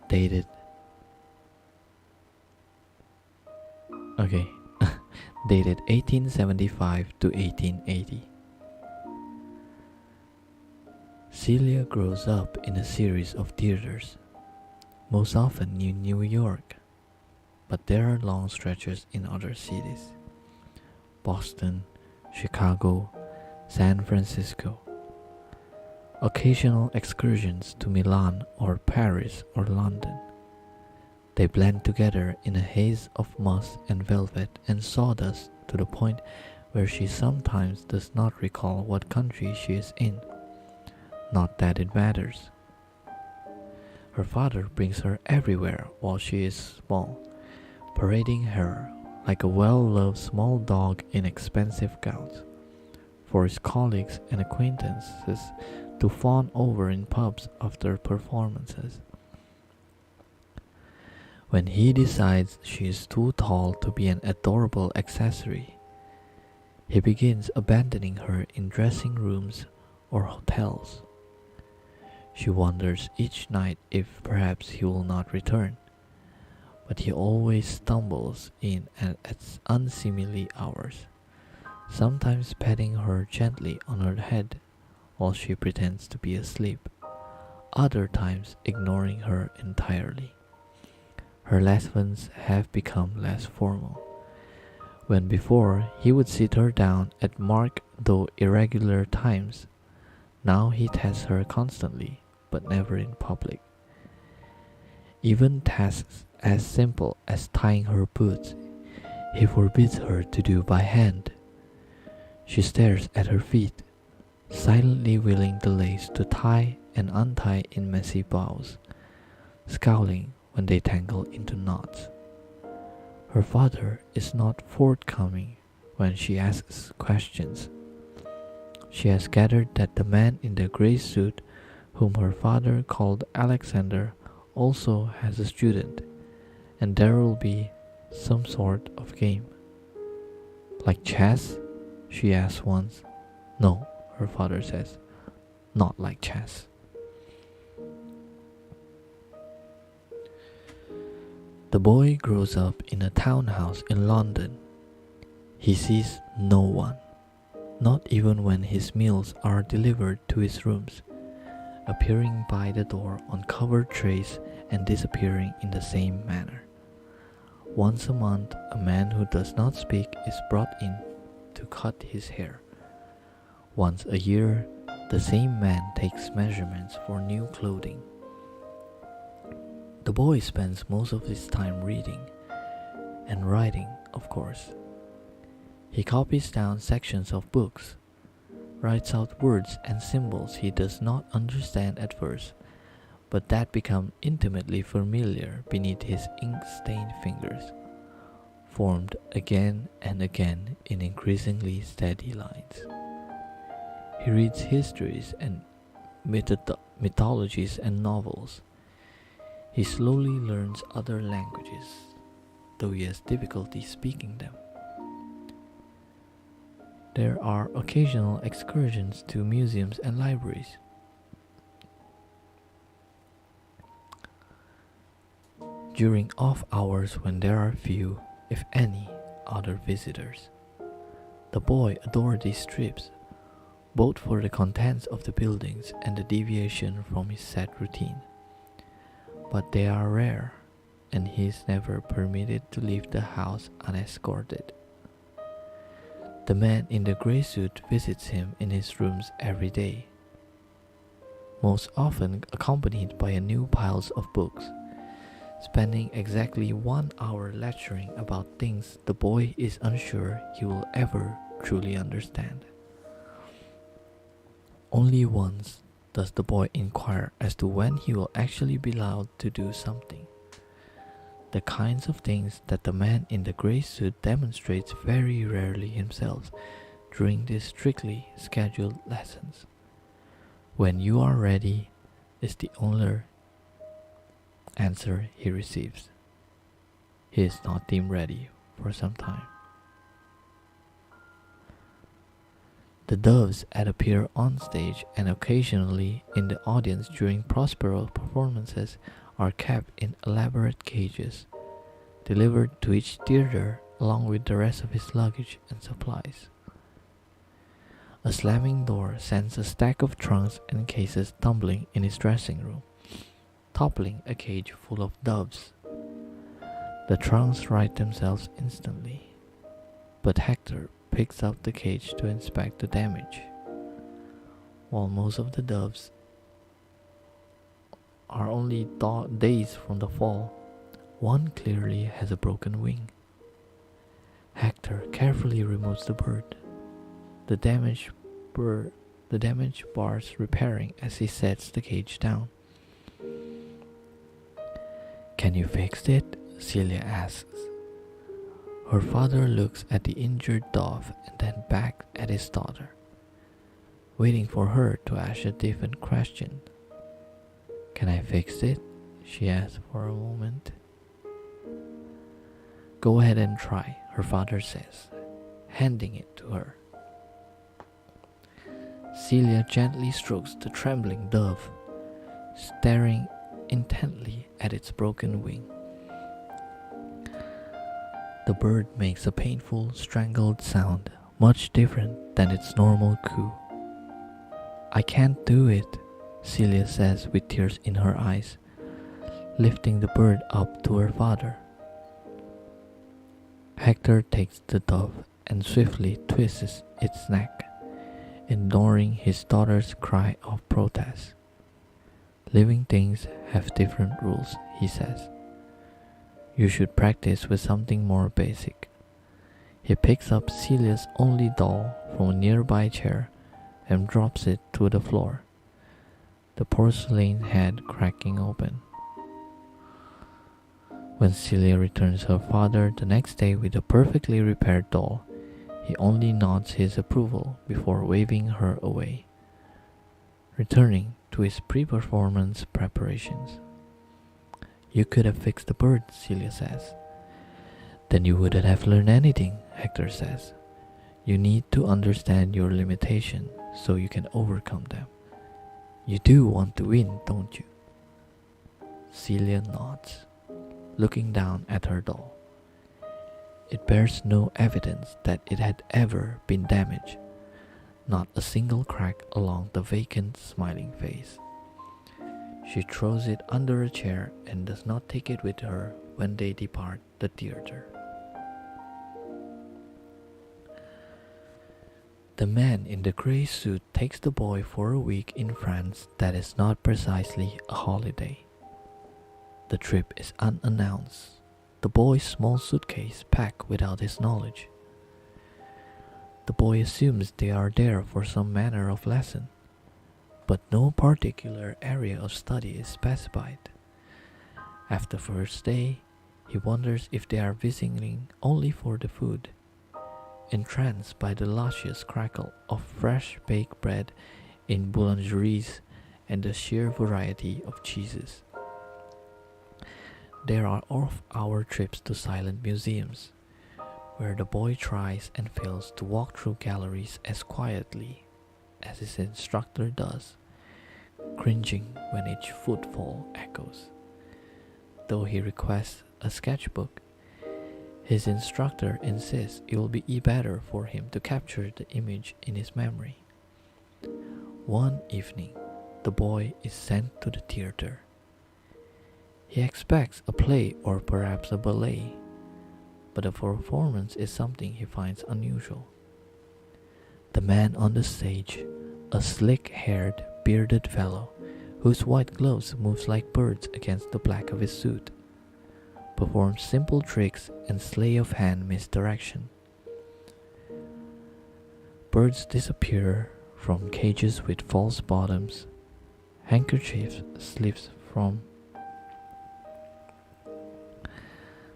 Dated dated 1875 to 1880. Celia grows up in a series of theaters, most often in New York, but there are long stretches in other cities: Boston, Chicago, San Francisco. Occasional excursions to Milan or Paris or London. They blend together in a haze of moss and velvet and sawdust to the point where she sometimes does not recall what country she is in. Not that it matters. Her father brings her everywhere while she is small, parading her like a well-loved small dog in expensive gowns, for his colleagues and acquaintances to fawn over in pubs after performances. When he decides she is too tall to be an adorable accessory, he begins abandoning her in dressing rooms or hotels. She wonders each night if perhaps he will not return, but he always stumbles in at unseemly hours, sometimes patting her gently on her head while she pretends to be asleep, other times ignoring her entirely. Her lessons have become less formal. When before he would sit her down at marked though irregular times, now he tests her constantly, but never in public. Even tasks as simple as tying her boots, he forbids her to do by hand. She stares at her feet, silently willing the lace to tie and untie in messy bows, scowling when they tangle into knots. Her father is not forthcoming when she asks questions. She has gathered that the man in the gray suit, whom her father called Alexander, also has a student, and there will be some sort of game. Like chess? She asks once. No, her father says, not like chess. The boy grows up in a townhouse in London. He sees no one, not even when his meals are delivered to his rooms, appearing by the door on covered trays and disappearing in the same manner. Once a month, a man who does not speak is brought in to cut his hair. Once a year, the same man takes measurements for new clothing. The boy spends most of his time reading and writing, of course. He copies down sections of books, writes out words and symbols he does not understand at first, but that become intimately familiar beneath his ink-stained fingers, formed again and again in increasingly steady lines. He reads histories and mythologies and novels. He slowly learns other languages, though he has difficulty speaking them. There are occasional excursions to museums and libraries. During off hours when there are few, if any, other visitors. The boy adored these trips, both for the contents of the buildings and the deviation from his set routine. But they are rare, and he is never permitted to leave the house unescorted. The man in the gray suit visits him in his rooms every day, most often accompanied by a new piles of books, spending exactly 1 hour lecturing about things the boy is unsure he will ever truly understand. Only once does the boy inquire as to when he will actually be allowed to do something. The kinds of things that the man in the gray suit demonstrates very rarely himself during these strictly scheduled lessons. "When you are ready" is the only answer he receives. He is not deemed ready for some time. The doves that appear on stage and occasionally in the audience during Prospero performances are kept in elaborate cages, delivered to each theater along with the rest of his luggage and supplies. A slamming door sends a stack of trunks and cases tumbling in his dressing room, toppling a cage full of doves. The trunks right themselves instantly, but Hector picks up the cage to inspect the damage. While most of the doves are only days from the fall, one clearly has a broken wing. Hector carefully removes the bird, the damaged bars repairing as he sets the cage down. "Can you fix it?" Celia asks. Her father looks at the injured dove and then back at his daughter, waiting for her to ask a different question. "Can I fix it?" she asks for a moment. "Go ahead and try," her father says, handing it to her. Celia gently strokes the trembling dove, staring intently at its broken wing. The bird makes a painful, strangled sound, much different than its normal coo. "I can't do it," Celia says with tears in her eyes, lifting the bird up to her father. Hector takes the dove and swiftly twists its neck, ignoring his daughter's cry of protest. "Living things have different rules," he says. "You should practice with something more basic." He picks up Celia's only doll from a nearby chair and drops it to the floor, the porcelain head cracking open. When Celia returns her father the next day with a perfectly repaired doll, he only nods his approval before waving her away, returning to his pre-performance preparations. "You could have fixed the bird," Celia says. "Then you wouldn't have learned anything," Hector says. "You need to understand your limitations so you can overcome them. You do want to win, don't you?" Celia nods, looking down at her doll. It bears no evidence that it had ever been damaged, not a single crack along the vacant, smiling face. She throws it under a chair and does not take it with her when they depart the theater. The man in the gray suit takes the boy for a week in France that is not precisely a holiday. The trip is unannounced, the boy's small suitcase packed without his knowledge. The boy assumes they are there for some manner of lesson, but no particular area of study is specified. After the first day, he wonders if they are visiting only for the food, entranced by the luscious crackle of fresh baked bread in boulangeries and the sheer variety of cheeses. There are off-hour trips to silent museums, where the boy tries and fails to walk through galleries as quietly as his instructor does, cringing when each footfall echoes. Though he requests a sketchbook, his instructor insists it will be better for him to capture the image in his memory. One evening, the boy is sent to the theater. He expects a play or perhaps a ballet, but the performance is something he finds unusual. The man on the stage, a slick-haired, bearded fellow, whose white gloves moves like birds against the black of his suit, performs simple tricks and sleight-of-hand misdirection. Birds disappear from cages with false bottoms, handkerchief slips from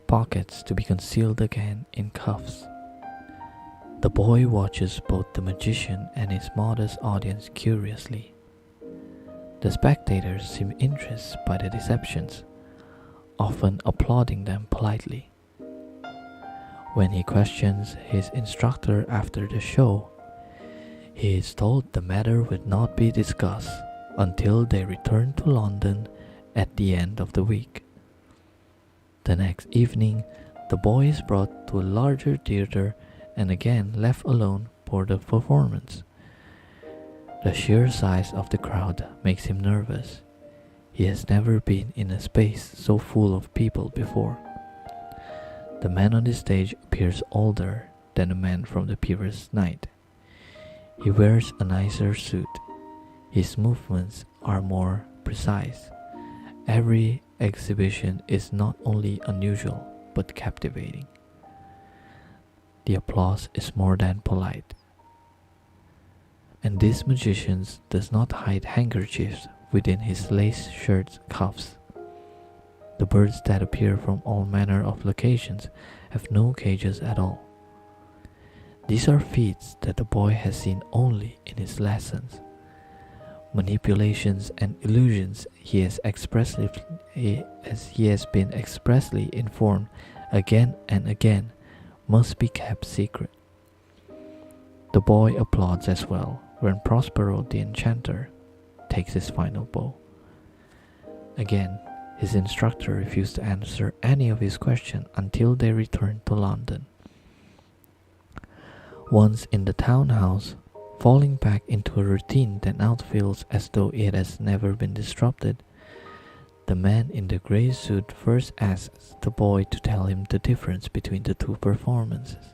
pockets to be concealed again in cuffs. The boy watches both the magician and his modest audience curiously. The spectators seem interested by the deceptions, often applauding them politely. When he questions his instructor after the show, he is told the matter would not be discussed until they return to London at the end of the week. The next evening, the boy is brought to a larger theater and again left alone for the performance. The sheer size of the crowd makes him nervous. He has never been in a space so full of people before. The man on the stage appears older than the man from the previous night. He wears a nicer suit. His movements are more precise. Every exhibition is not only unusual but captivating. The applause is more than polite. And this magician does not hide handkerchiefs within his lace shirt cuffs. The birds that appear from all manner of locations have no cages at all. These are feats that the boy has seen only in his lessons. Manipulations and illusions he has been expressly informed again and again must be kept secret. The boy applauds as well when Prospero the enchanter takes his final bow. Again, his instructor refused to answer any of his questions until they returned to London. Once in the townhouse, falling back into a routine that now feels as though it has never been disrupted, the man in the grey suit first asks the boy to tell him the difference between the two performances.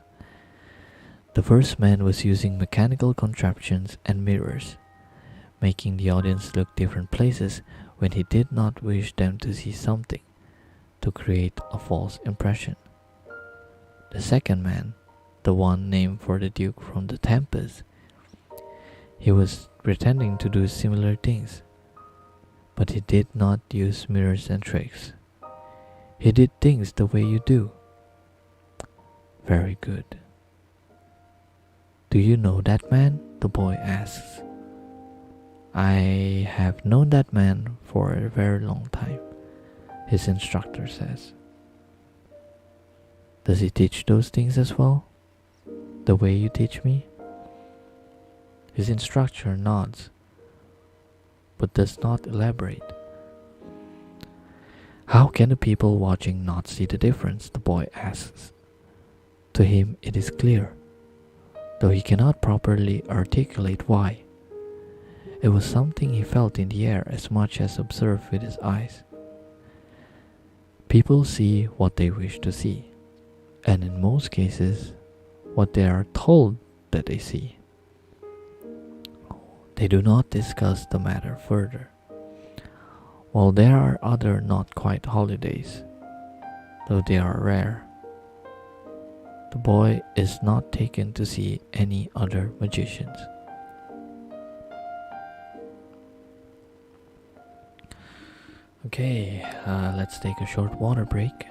The first man was using mechanical contraptions and mirrors, making the audience look different places when he did not wish them to see something, to create a false impression. The second man, the one named for the Duke from the Tempest, he was pretending to do similar things, but he did not use mirrors and tricks. He did things the way you do. Very good. Do you know that man? The boy asks. I have known that man for a very long time, his instructor says. Does he teach those things as well? The way you teach me? His instructor nods, but does not elaborate. How can the people watching not see the difference? The boy asks. To him it is clear, though he cannot properly articulate why. It was something he felt in the air as much as observed with his eyes. People see what they wish to see, and in most cases, what they are told that they see. They do not discuss the matter further. While there are other not quite holidays, though they are rare, the boy is not taken to see any other magicians. Okay, let's take a short water break.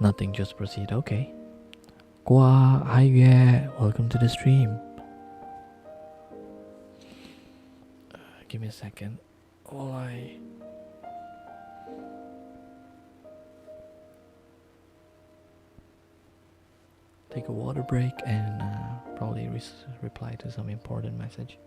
Nothing, just proceed. Okay. Gua, hi, yeah, welcome to the stream. Give me a second while I take a water break and probably reply to some important message.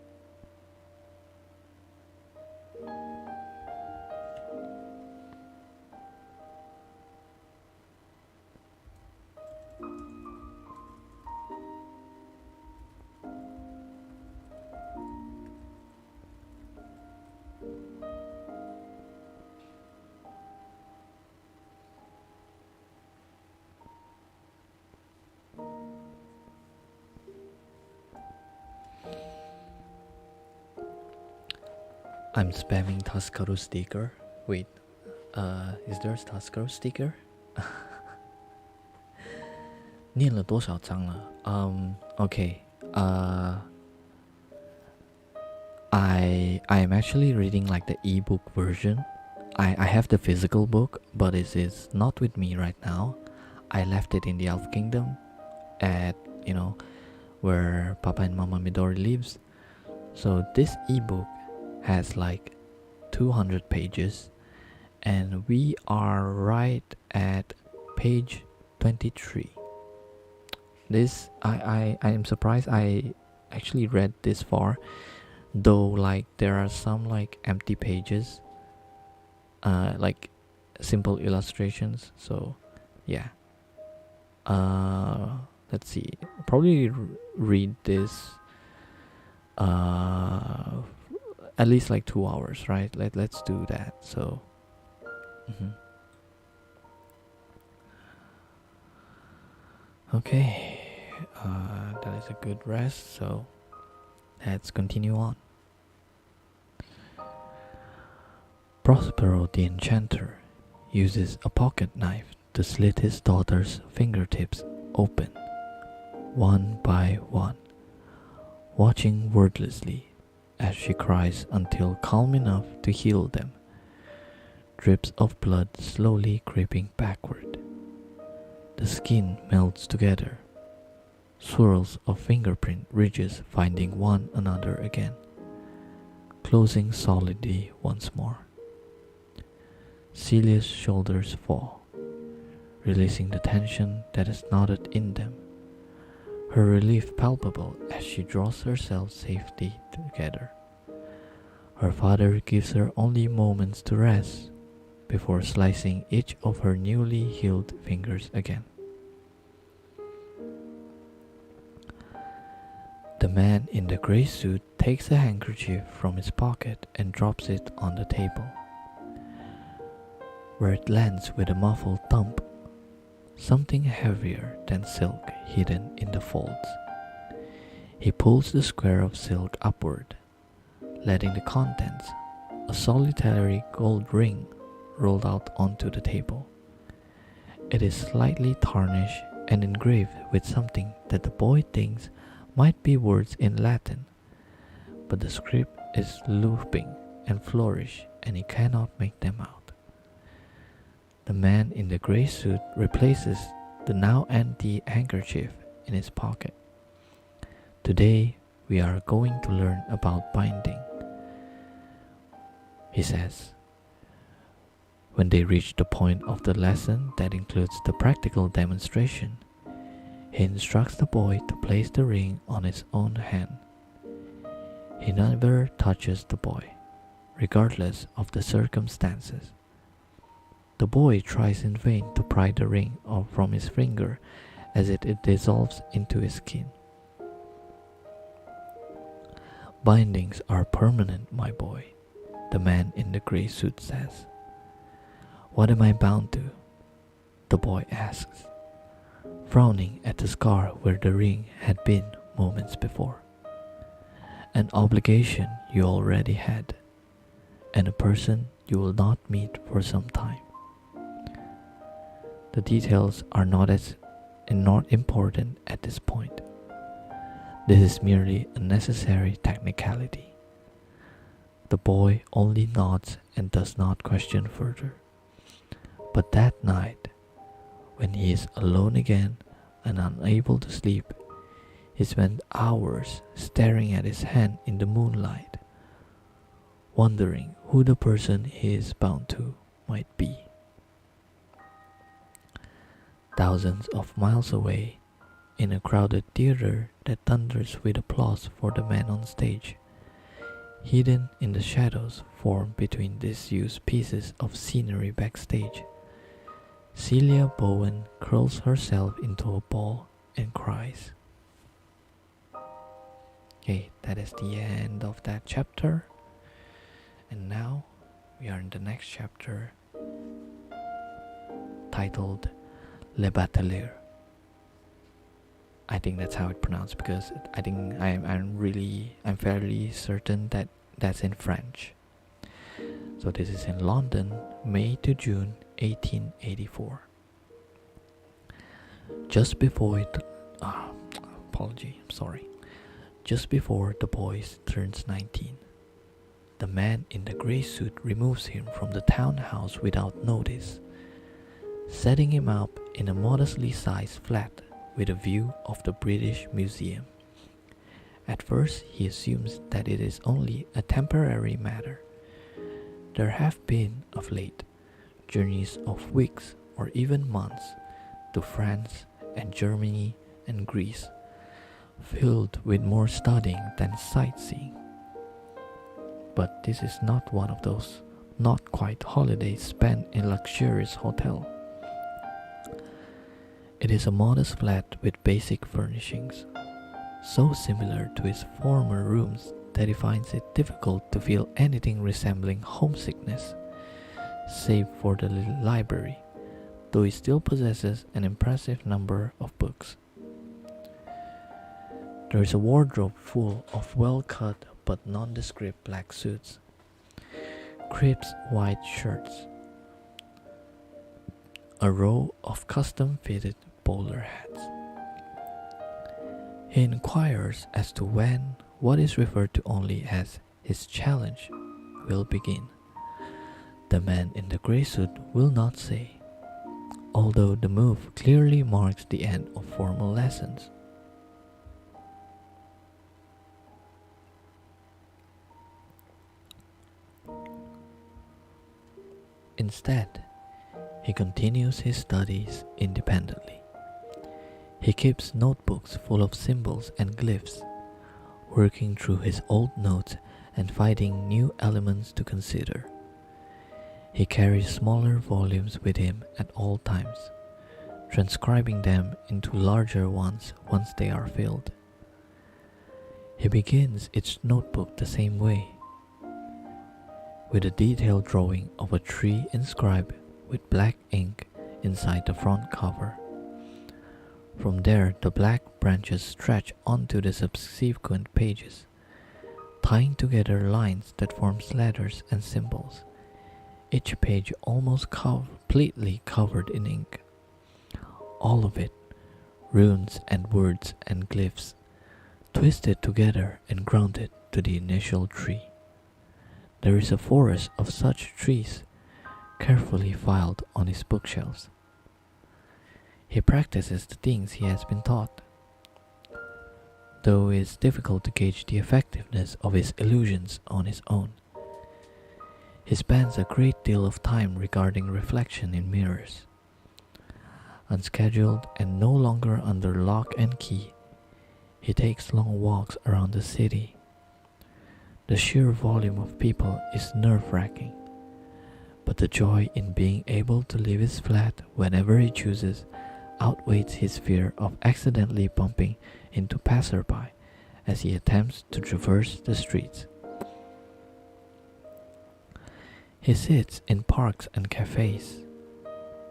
I'm spamming Tuscaro sticker. Wait, is there a Tuscaro sticker? 念了多少章了？Okay. I am actually reading like the ebook version. I have the physical book, but it is not with me right now. I left it in the Elf Kingdom at, where Papa and Mama Midori lives. So this ebook has like 200 pages, and we are right at page 23. This I am surprised I actually read this far, though like there are some like empty pages, like simple illustrations. So yeah, let's see, probably read this at least like 2 hours, right? Let's do that. So okay, that is a good rest, so let's continue on. Prospero the enchanter uses a pocket knife to slit his daughter's fingertips open, one by one, watching wordlessly as she cries until calm enough to heal them, drips of blood slowly creeping backward. The skin melts together, swirls of fingerprint ridges finding one another again, closing solidly once more. Celia's shoulders fall, releasing the tension that is knotted in them, her relief palpable as she draws herself safely together. Her father gives her only moments to rest before slicing each of her newly healed fingers again. The man in the gray suit takes a handkerchief from his pocket and drops it on the table, where it lands with a muffled thump, something heavier than silk hidden in the folds. He pulls the square of silk upward, letting the contents, a solitary gold ring, roll out onto the table. It is slightly tarnished and engraved with something that the boy thinks might be words in Latin, but the script is looping and flourish and he cannot make them out. The man in the gray suit replaces the now empty handkerchief in his pocket. Today we are going to learn about binding, he says. When they reach the point of the lesson that includes the practical demonstration, he instructs the boy to place the ring on his own hand. He never touches the boy, regardless of the circumstances. The boy tries in vain to pry the ring off from his finger as it dissolves into his skin. Bindings are permanent, my boy, the man in the gray suit says. What am I bound to? The boy asks, frowning at the scar where the ring had been moments before. An obligation you already had, and a person you will not meet for some time. The details are not important at this point. This is merely a necessary technicality. The boy only nods and does not question further. But that night, when he is alone again and unable to sleep, he spent hours staring at his hand in the moonlight, wondering who the person he is bound to might be. Thousands of miles away, in a crowded theater that thunders with applause for the man on stage, hidden in the shadows formed between disused pieces of scenery backstage, Celia Bowen curls herself into a ball and cries. Okay, that is the end of that chapter. And now we are in the next chapter, titled Le Batelier. I think that's how it's pronounced, because I think I'm fairly certain that that's in French. So this is in London, May to June 1884. Just before the boy turns 19, the man in the grey suit removes him from the townhouse without notice, setting him up in a modestly sized flat with a view of the British Museum. At first, he assumes that it is only a temporary matter. There have been, of late, journeys of weeks or even months to France and Germany and Greece, filled with more studying than sightseeing. But this is not one of those not quite holidays spent in a luxurious hotel. It is a modest flat with basic furnishings, so similar to his former rooms that he finds it difficult to feel anything resembling homesickness, save for the little library, though he still possesses an impressive number of books. There is a wardrobe full of well-cut but nondescript black suits, crisp white shirts, a row of custom-fitted bowler hats. He inquires as to when what is referred to only as his challenge will begin. The man in the grey suit will not say, although the move clearly marks the end of formal lessons. Instead, he continues his studies independently. He keeps notebooks full of symbols and glyphs, working through his old notes and finding new elements to consider. He carries smaller volumes with him at all times, transcribing them into larger ones once they are filled. He begins each notebook the same way, with a detailed drawing of a tree inscribed with black ink inside the front cover. From there, the black branches stretch onto the subsequent pages, tying together lines that form letters and symbols, each page almost completely covered in ink. All of it, runes and words and glyphs, twisted together and grounded to the initial tree. There is a forest of such trees, carefully filed on his bookshelves. He practices the things he has been taught, though it is difficult to gauge the effectiveness of his illusions on his own. He spends a great deal of time regarding reflection in mirrors. Unscheduled and no longer under lock and key, he takes long walks around the city. The sheer volume of people is nerve-wracking, but the joy in being able to leave his flat whenever he chooses outweighs his fear of accidentally bumping into passerby as he attempts to traverse the streets. He sits in parks and cafes,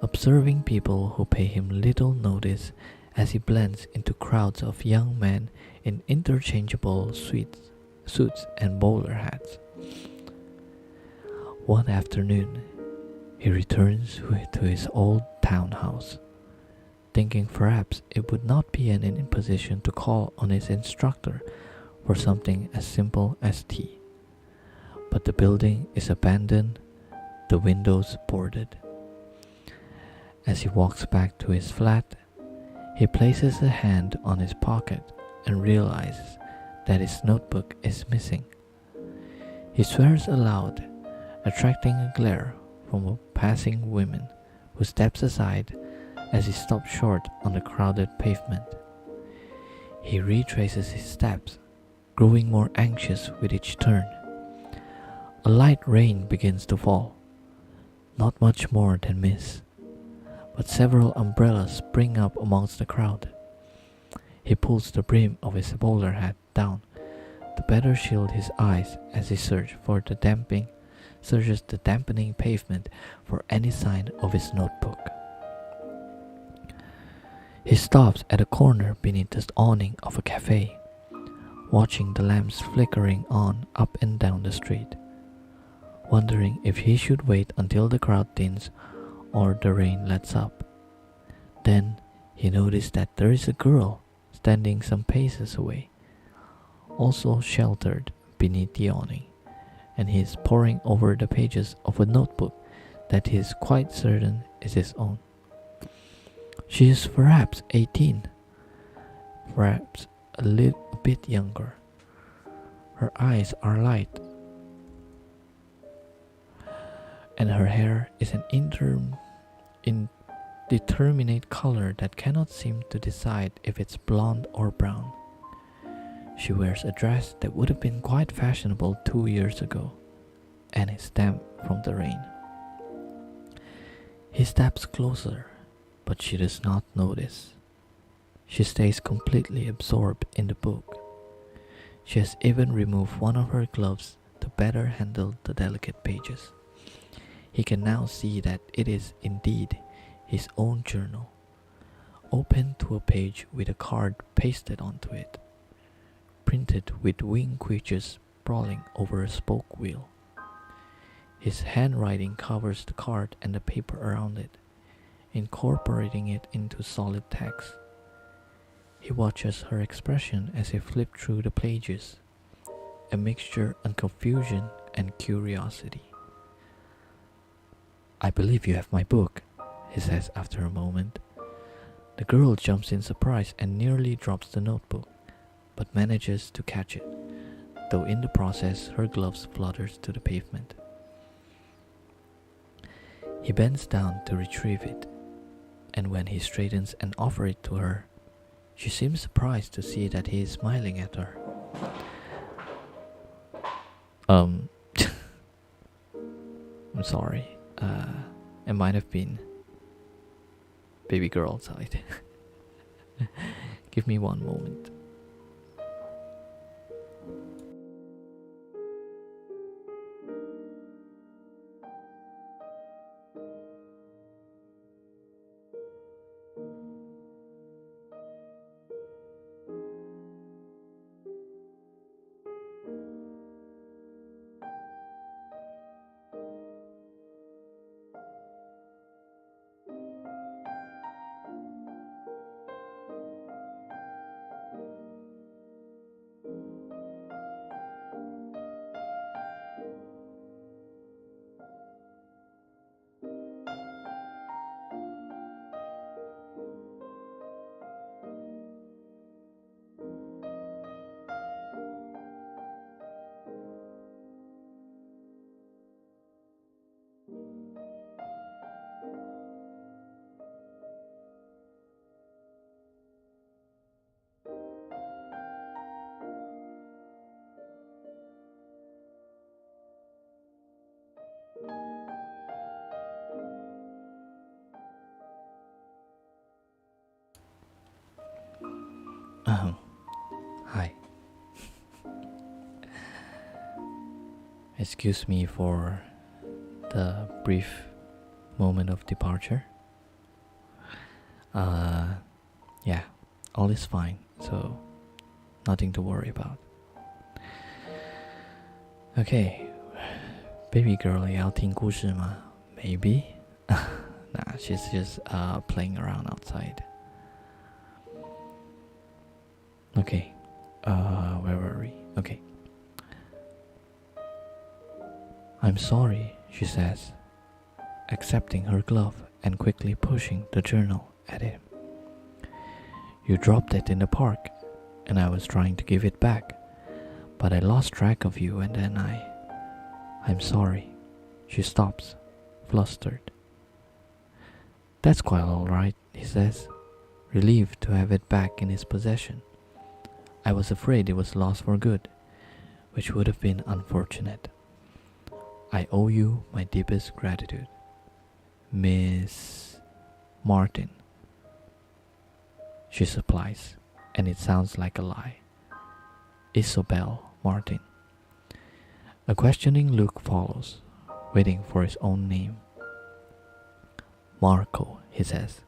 observing people who pay him little notice as he blends into crowds of young men in interchangeable suits and bowler hats. One afternoon, he returns to his old townhouse, thinking perhaps it would not be an imposition to call on his instructor for something as simple as tea. But the building is abandoned, the windows boarded. As he walks back to his flat, he places a hand on his pocket and realizes that his notebook is missing. He swears aloud, attracting a glare from a passing woman who steps aside as he stops short on the crowded pavement. He retraces his steps, growing more anxious with each turn. A light rain begins to fall, not much more than mist, but several umbrellas spring up amongst the crowd. He pulls the brim of his bowler hat down to better shield his eyes as he searches the dampening pavement for any sign of his notebook. He stops at a corner beneath the awning of a cafe, watching the lamps flickering on up and down the street, wondering if he should wait until the crowd thins or the rain lets up. Then he noticed that there is a girl standing some paces away, also sheltered beneath the awning, and he is poring over the pages of a notebook that he is quite certain is his own. She is perhaps 18, perhaps a little bit younger. Her eyes are light, and her hair is an indeterminate color that cannot seem to decide if it's blonde or brown. She wears a dress that would have been quite fashionable 2 years ago, and is damp from the rain. He steps closer, but she does not notice. She stays completely absorbed in the book. She has even removed one of her gloves to better handle the delicate pages. He can now see that it is indeed his own journal, open to a page with a card pasted onto it, printed with winged creatures sprawling over a spoke wheel. His handwriting covers the card and the paper around it, incorporating it into solid text. He watches her expression as he flips through the pages, a mixture of confusion and curiosity. "I believe you have my book," he says after a moment. The girl jumps in surprise and nearly drops the notebook, but manages to catch it, though in the process her gloves flutters to the pavement. He bends down to retrieve it, and when he straightens and offers it to her, she seems surprised to see that he is smiling at her. I'm sorry. It might have been baby girl outside. Give me one moment. Hi. Excuse me for the brief moment of departure. Yeah, all is fine, so nothing to worry about. Okay, baby girl 也要听故事吗？ Maybe. Nah, she's just playing around outside. Okay, where were we? Okay. "I'm sorry," she says, accepting her glove and quickly pushing the journal at him. "You dropped it in the park, and I was trying to give it back, but I lost track of you and then I'm sorry." She stops, flustered. "That's quite all right," he says, relieved to have it back in his possession. "I was afraid it was lost for good, which would have been unfortunate. I owe you my deepest gratitude. Miss Martin," she supplies, and it sounds like a lie. "Isobel Martin." A questioning look follows, waiting for his own name. "Marco," he says.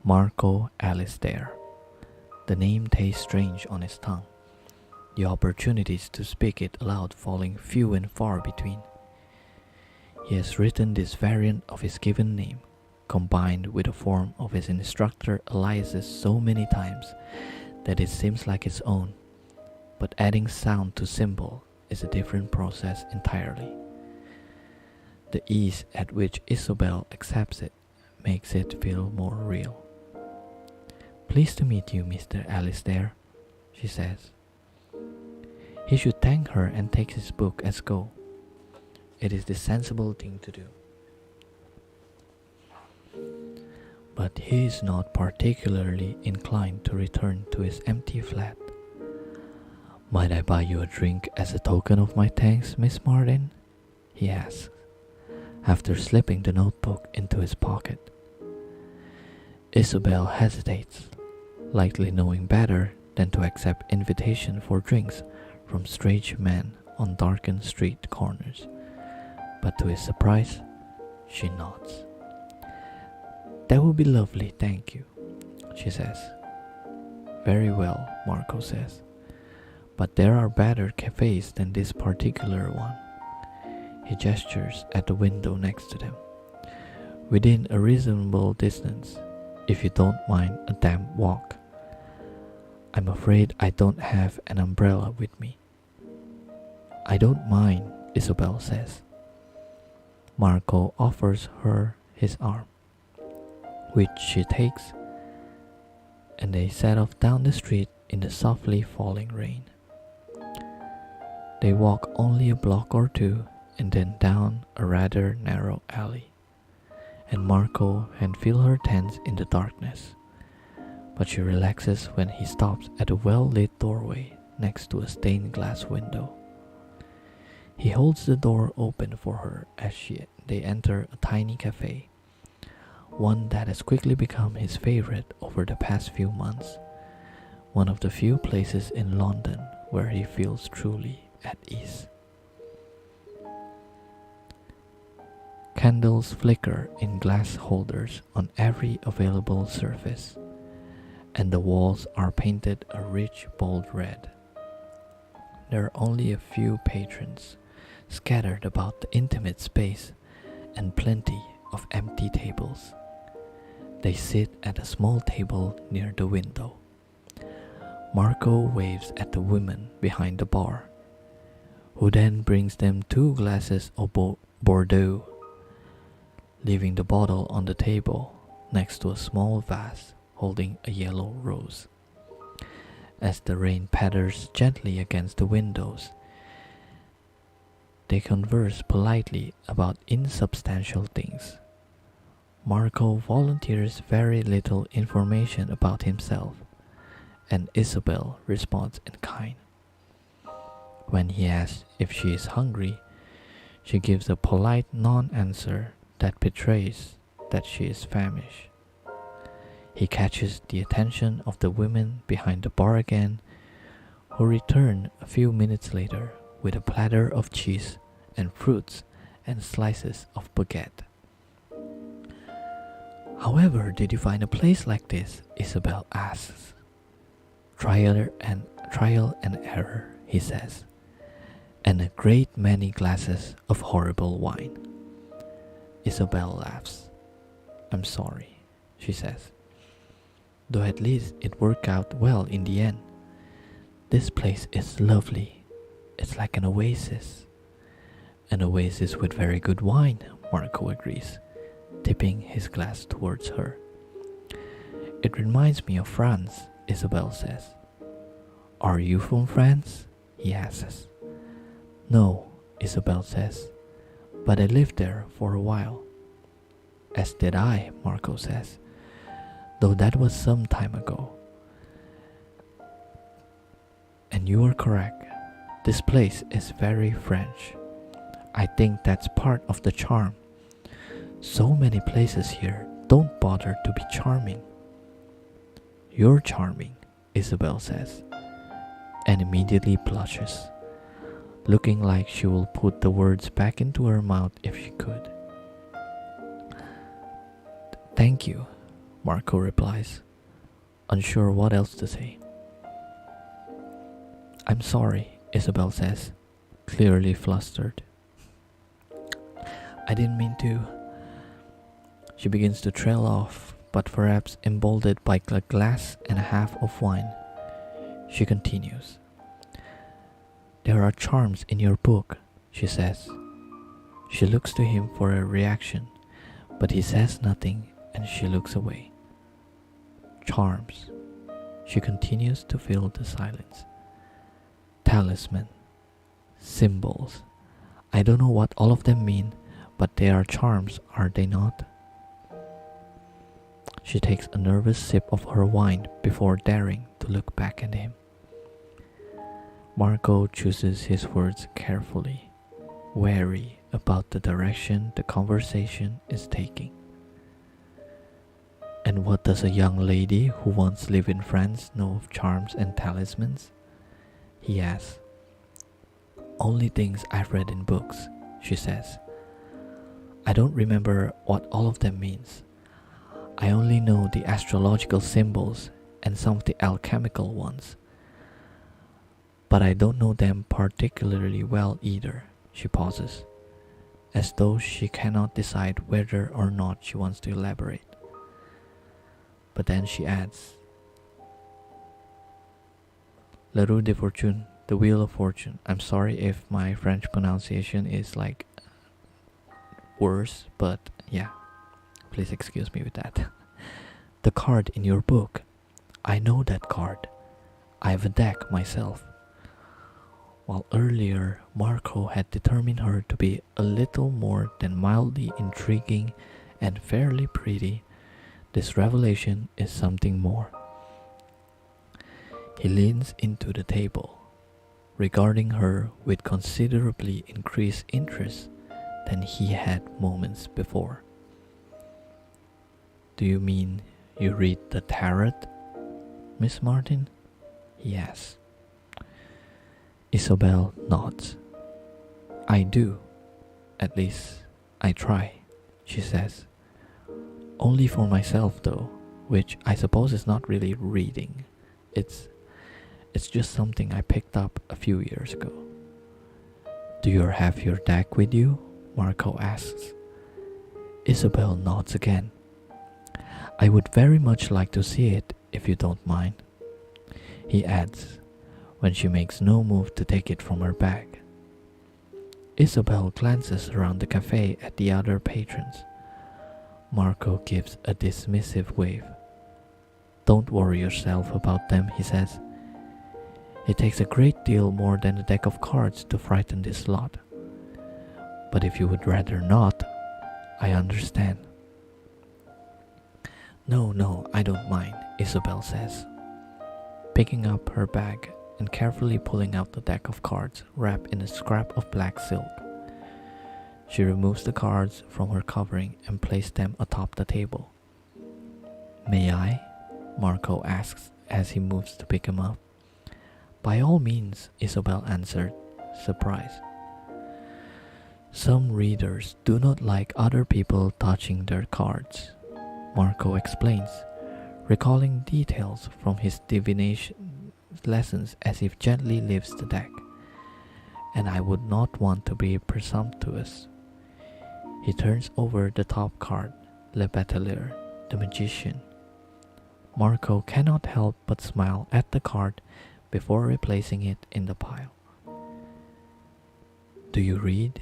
"Marco Alistair." The name tastes strange on his tongue, the opportunities to speak it aloud falling few and far between. He has written this variant of his given name, combined with the form of his instructor aliases so many times that it seems like his own, but adding sound to symbol is a different process entirely. The ease at which Isobel accepts it makes it feel more real. "Pleased to meet you, Mr. Alistair," she says. He should thank her and take his book as go. It is the sensible thing to do. But he is not particularly inclined to return to his empty flat. "Might I buy you a drink as a token of my thanks, Miss Martin?" he asks, after slipping the notebook into his pocket. Isobel hesitates, likely knowing better than to accept invitation for drinks from strange men on darkened street corners, but to his surprise, she nods. "That would be lovely, thank you," she says. "Very well," Marco says, "but there are better cafes than this particular one." He gestures at the window next to them. "Within a reasonable distance, if you don't mind a damp walk." "I'm afraid I don't have an umbrella with me." "I don't mind," Isobel says. Marco offers her his arm, which she takes, and they set off down the street in the softly falling rain. They walk only a block or two and then down a rather narrow alley, and Marco can feel her tense in the darkness, but she relaxes when he stops at a well-lit doorway next to a stained glass window. He holds the door open for her as they enter a tiny cafe, one that has quickly become his favorite over the past few months, one of the few places in London where he feels truly at ease. Candles flicker in glass holders on every available surface, and the walls are painted a rich, bold red. There are only a few patrons scattered about the intimate space and plenty of empty tables. They sit at a small table near the window. Marco waves at the women behind the bar, who then brings them 2 glasses of Bordeaux, leaving the bottle on the table next to a small vase holding a yellow rose. As the rain patters gently against the windows, they converse politely about insubstantial things. Marco volunteers very little information about himself, and Isobel responds in kind. When he asks if she is hungry, she gives a polite non-answer that betrays that she is famished. He catches the attention of the women behind the bar again, who return a few minutes later with a platter of cheese and fruits and slices of baguette. "However did you find a place like this?" Isobel asks. Trial and error," he says, "and a great many glasses of horrible wine." Isobel laughs. "I'm sorry," she says, "though at least it worked out well in the end. This place is lovely. It's like an oasis." "An oasis with very good wine," Marco agrees, tipping his glass towards her. "It reminds me of France," Isobel says. "Are you from France?" he asks. "No," Isobel says, "but I lived there for a while." "As did I," Marco says, "though that was some time ago." "And you are correct. This place is very French. I think that's part of the charm. So many places here don't bother to be charming." "You're charming," Isobel says, and immediately blushes, looking like she will put the words back into her mouth if she could. "Thank you," Marco replies, unsure what else to say. "I'm sorry," Isobel says, clearly flustered. "I didn't mean to." She begins to trail off, but perhaps emboldened by a glass and a half of wine, she continues. There are charms in your book, she says. She looks to him for a reaction, but he says nothing and she looks away. Charms. She continues to fill the silence. Talisman. Symbols. I don't know what all of them mean, but they are charms, are they not? She takes a nervous sip of her wine before daring to look back at him. Marco chooses his words carefully, wary about the direction the conversation is taking. And what does a young lady who once lived in France know of charms and talismans? He asks. Only things I've read in books, she says. I don't remember what all of them means. I only know the astrological symbols and some of the alchemical ones. But I don't know them particularly well either, she pauses, as though she cannot decide whether or not she wants to elaborate. But then she adds, La roue de fortune, the wheel of fortune. I'm sorry if my French pronunciation is like worse, but yeah, please excuse me with that. The card in your book. I know that card. I have a deck myself. While earlier Marco had determined her to be a little more than mildly intriguing and fairly pretty, this revelation is something more. He leans into the table, regarding her with considerably increased interest than he had moments before. Do you mean you read the tarot, Miss Martin? He asks. Isabel nods. I do. At least, I try, she says. Only for myself though, which I suppose is not really reading. It's just something I picked up a few years ago. Do you have your deck with you? Marco asks. Isabel nods again. I would very much like to see it if you don't mind, he adds, when she makes no move to take it from her bag. Isabel glances around the cafe at the other patrons. Marco gives a dismissive wave. Don't worry yourself about them, he says. It takes a great deal more than a deck of cards to frighten this lot. But if you would rather not, I understand. No, I don't mind, Isabel says, picking up her bag and carefully pulling out the deck of cards wrapped in a scrap of black silk. She removes the cards from her covering and places them atop the table. May I? Marco asks as he moves to pick them up. By all means, Isabel answered, surprised. Some readers do not like other people touching their cards, Marco explains, recalling details from his divination lessons as he gently lifts the deck. And I would not want to be presumptuous. He turns over the top card, Le Batelier, the magician. Marco cannot help but smile at the card before replacing it in the pile. Do you read?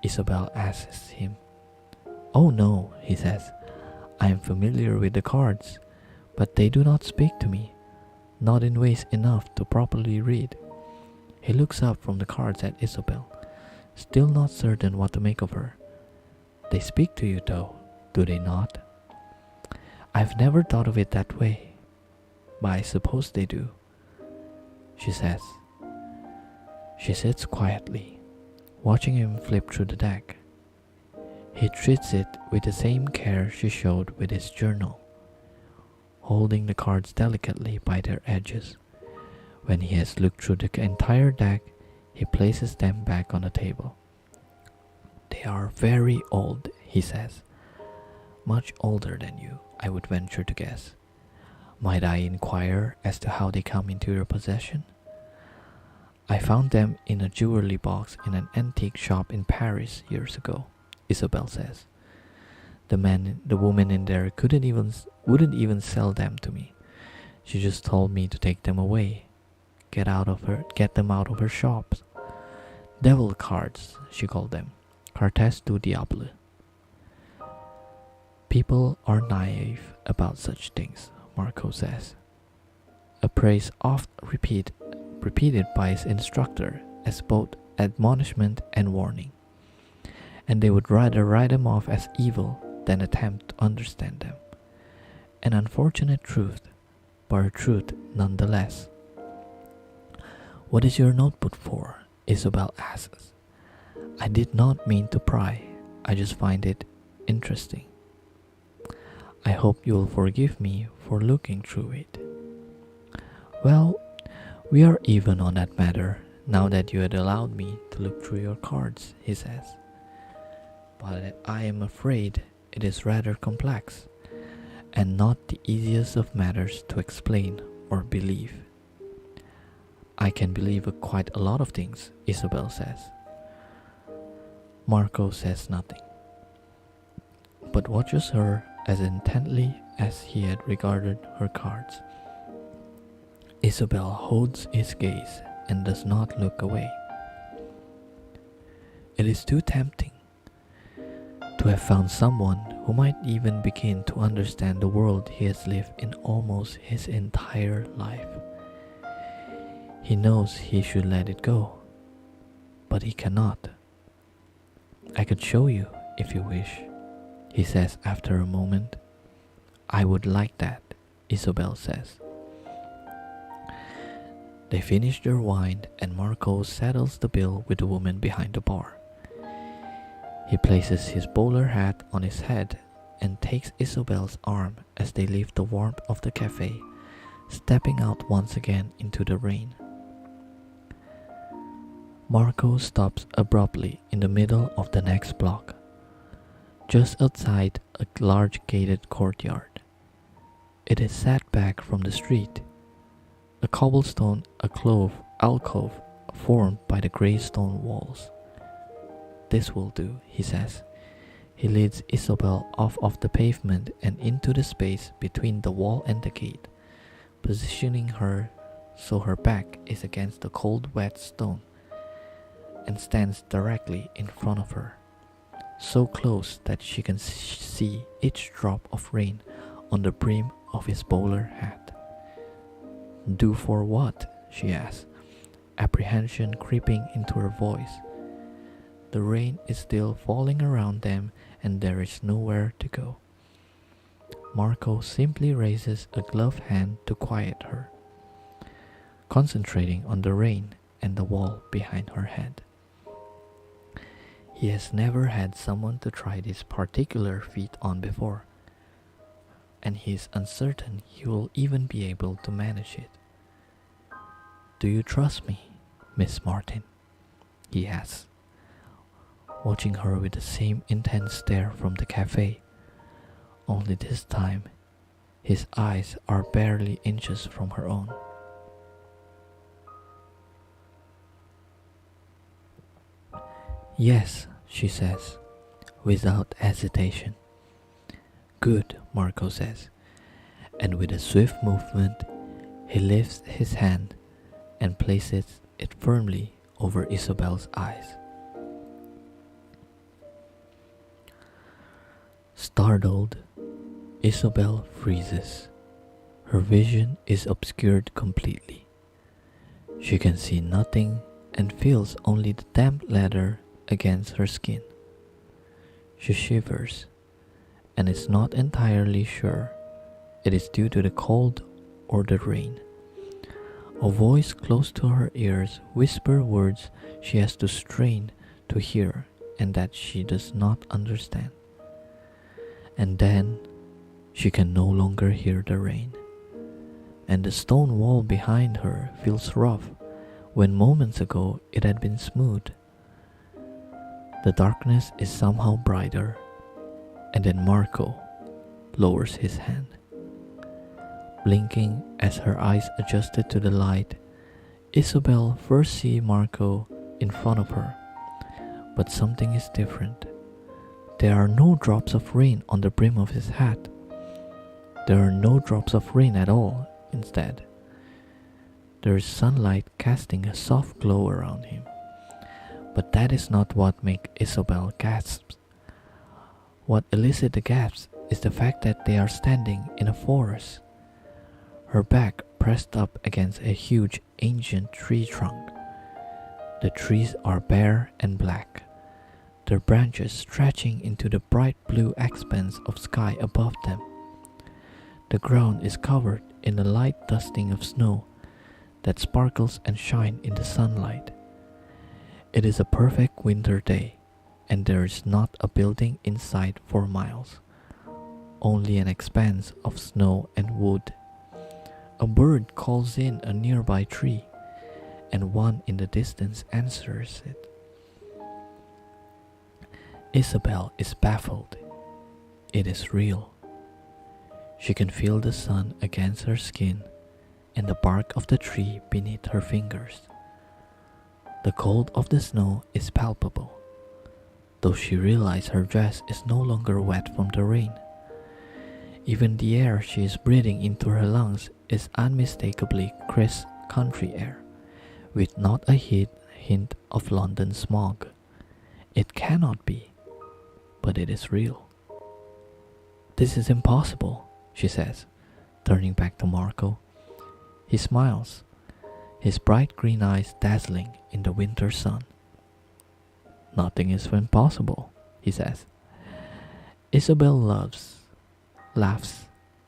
Isabel asks him. Oh no, he says. I am familiar with the cards, but they do not speak to me, not in ways enough to properly read. He looks up from the cards at Isabel, still not certain what to make of her. They speak to you though, do they not? I've never thought of it that way, but I suppose they do, she says. She sits quietly, watching him flip through the deck. He treats it with the same care she showed with his journal, holding the cards delicately by their edges. When he has looked through the entire deck, he places them back on the table. They are very old, he says. Much older than you, I would venture to guess. Might I inquire as to how they come into your possession? I found them in a jewelry box in an antique shop in Paris years ago, Isabel says. The woman in there wouldn't even sell them to me. She just told me to take them away, get them out of her shops. Devil cards, she called them. Cartes du diable. People are naive about such things, Marco says. A praise oft repeated by his instructor as both admonishment and warning. And they would rather write them off as evil than attempt to understand them. An unfortunate truth, but a truth nonetheless. What is your notebook for? Isabel asks. I did not mean to pry, I just find it interesting. I hope you'll forgive me for looking through it. Well, we are even on that matter now that you had allowed me to look through your cards, he says. But I am afraid it is rather complex, and not the easiest of matters to explain or believe. I can believe quite a lot of things, Isabel says. Marco says nothing, but watches her as intently as he had regarded her cards. Isabel holds his gaze and does not look away. It is too tempting to have found someone who might even begin to understand the world he has lived in almost his entire life. He knows he should let it go, but he cannot. I could show you if you wish, he says after a moment. I would like that, Isabel says. They finish their wine and Marco settles the bill with the woman behind the bar. He places his bowler hat on his head and takes Isabel's arm as they leave the warmth of the cafe, stepping out once again into the rain. Marco stops abruptly in the middle of the next block, just outside a large gated courtyard. It is set back from the street, a cobblestone alcove formed by the grey stone walls. This will do, he says. He leads Isabel off of the pavement and into the space between the wall and the gate, positioning her so her back is against the cold wet stone, and stands directly in front of her, so close that she can see each drop of rain on the brim of his bowler hat. Do for what? She asks, apprehension creeping into her voice. The rain is still falling around them and there is nowhere to go. Marco simply raises a gloved hand to quiet her, concentrating on the rain and the wall behind her head. He has never had someone to try this particular feat on before, and he is uncertain he will even be able to manage it. Do you trust me, Miss Martin? He asks, watching her with the same intense stare from the cafe, only this time his eyes are barely inches from her own. Yes, she says, without hesitation. Good, Marco says, and with a swift movement, he lifts his hand and places it firmly over Isabel's eyes. Startled, Isabel freezes. Her vision is obscured completely. She can see nothing and feels only the damp leather against her skin. She shivers and is not entirely sure it is due to the cold or the rain. A voice close to her ears whispers words she has to strain to hear and that she does not understand. And then she can no longer hear the rain, and the stone wall behind her feels rough when moments ago it had been smooth. The darkness is somehow brighter, and then Marco lowers his hand. Blinking as her eyes adjusted to the light, Isabel first sees Marco in front of her, but something is different. There are no drops of rain on the brim of his hat. There are no drops of rain at all, instead. There is sunlight casting a soft glow around him, But that is not what makes Isabel gasp. What elicits the gasp is the fact that they are standing in a forest, her back pressed up against a huge ancient tree trunk. The trees are bare and black, their branches stretching into the bright blue expanse of sky above them. The ground is covered in a light dusting of snow that sparkles and shines in the sunlight. It is a perfect winter day, and there is not a building in sight for miles, only an expanse of snow and wood. A bird calls in a nearby tree, and one in the distance answers it. Isabel is baffled. It is real. She can feel the sun against her skin and the bark of the tree beneath her fingers. The cold of the snow is palpable, though she realizes her dress is no longer wet from the rain. Even the air she is breathing into her lungs is unmistakably crisp country air, with not a hint of London smog. It cannot be, but it is real. This is impossible, she says, turning back to Marco. He smiles, his bright green eyes dazzling in the winter sun. Nothing is impossible, he says. Isabel laughs,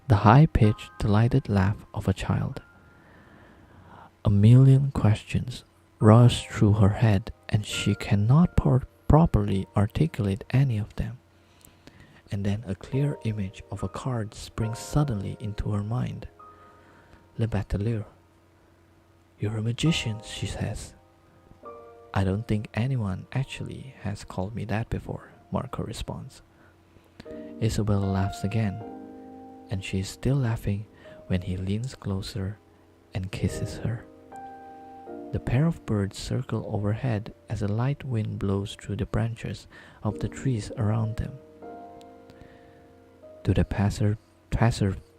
the high-pitched, delighted laugh of a child. A million questions rush through her head, and she cannot properly articulate any of them. And then a clear image of a card springs suddenly into her mind. Le Batelier. You're a magician, she says. I don't think anyone actually has called me that before, Marco responds. Isabel laughs again, and she is still laughing when he leans closer and kisses her. The pair of birds circle overhead as a light wind blows through the branches of the trees around them. To the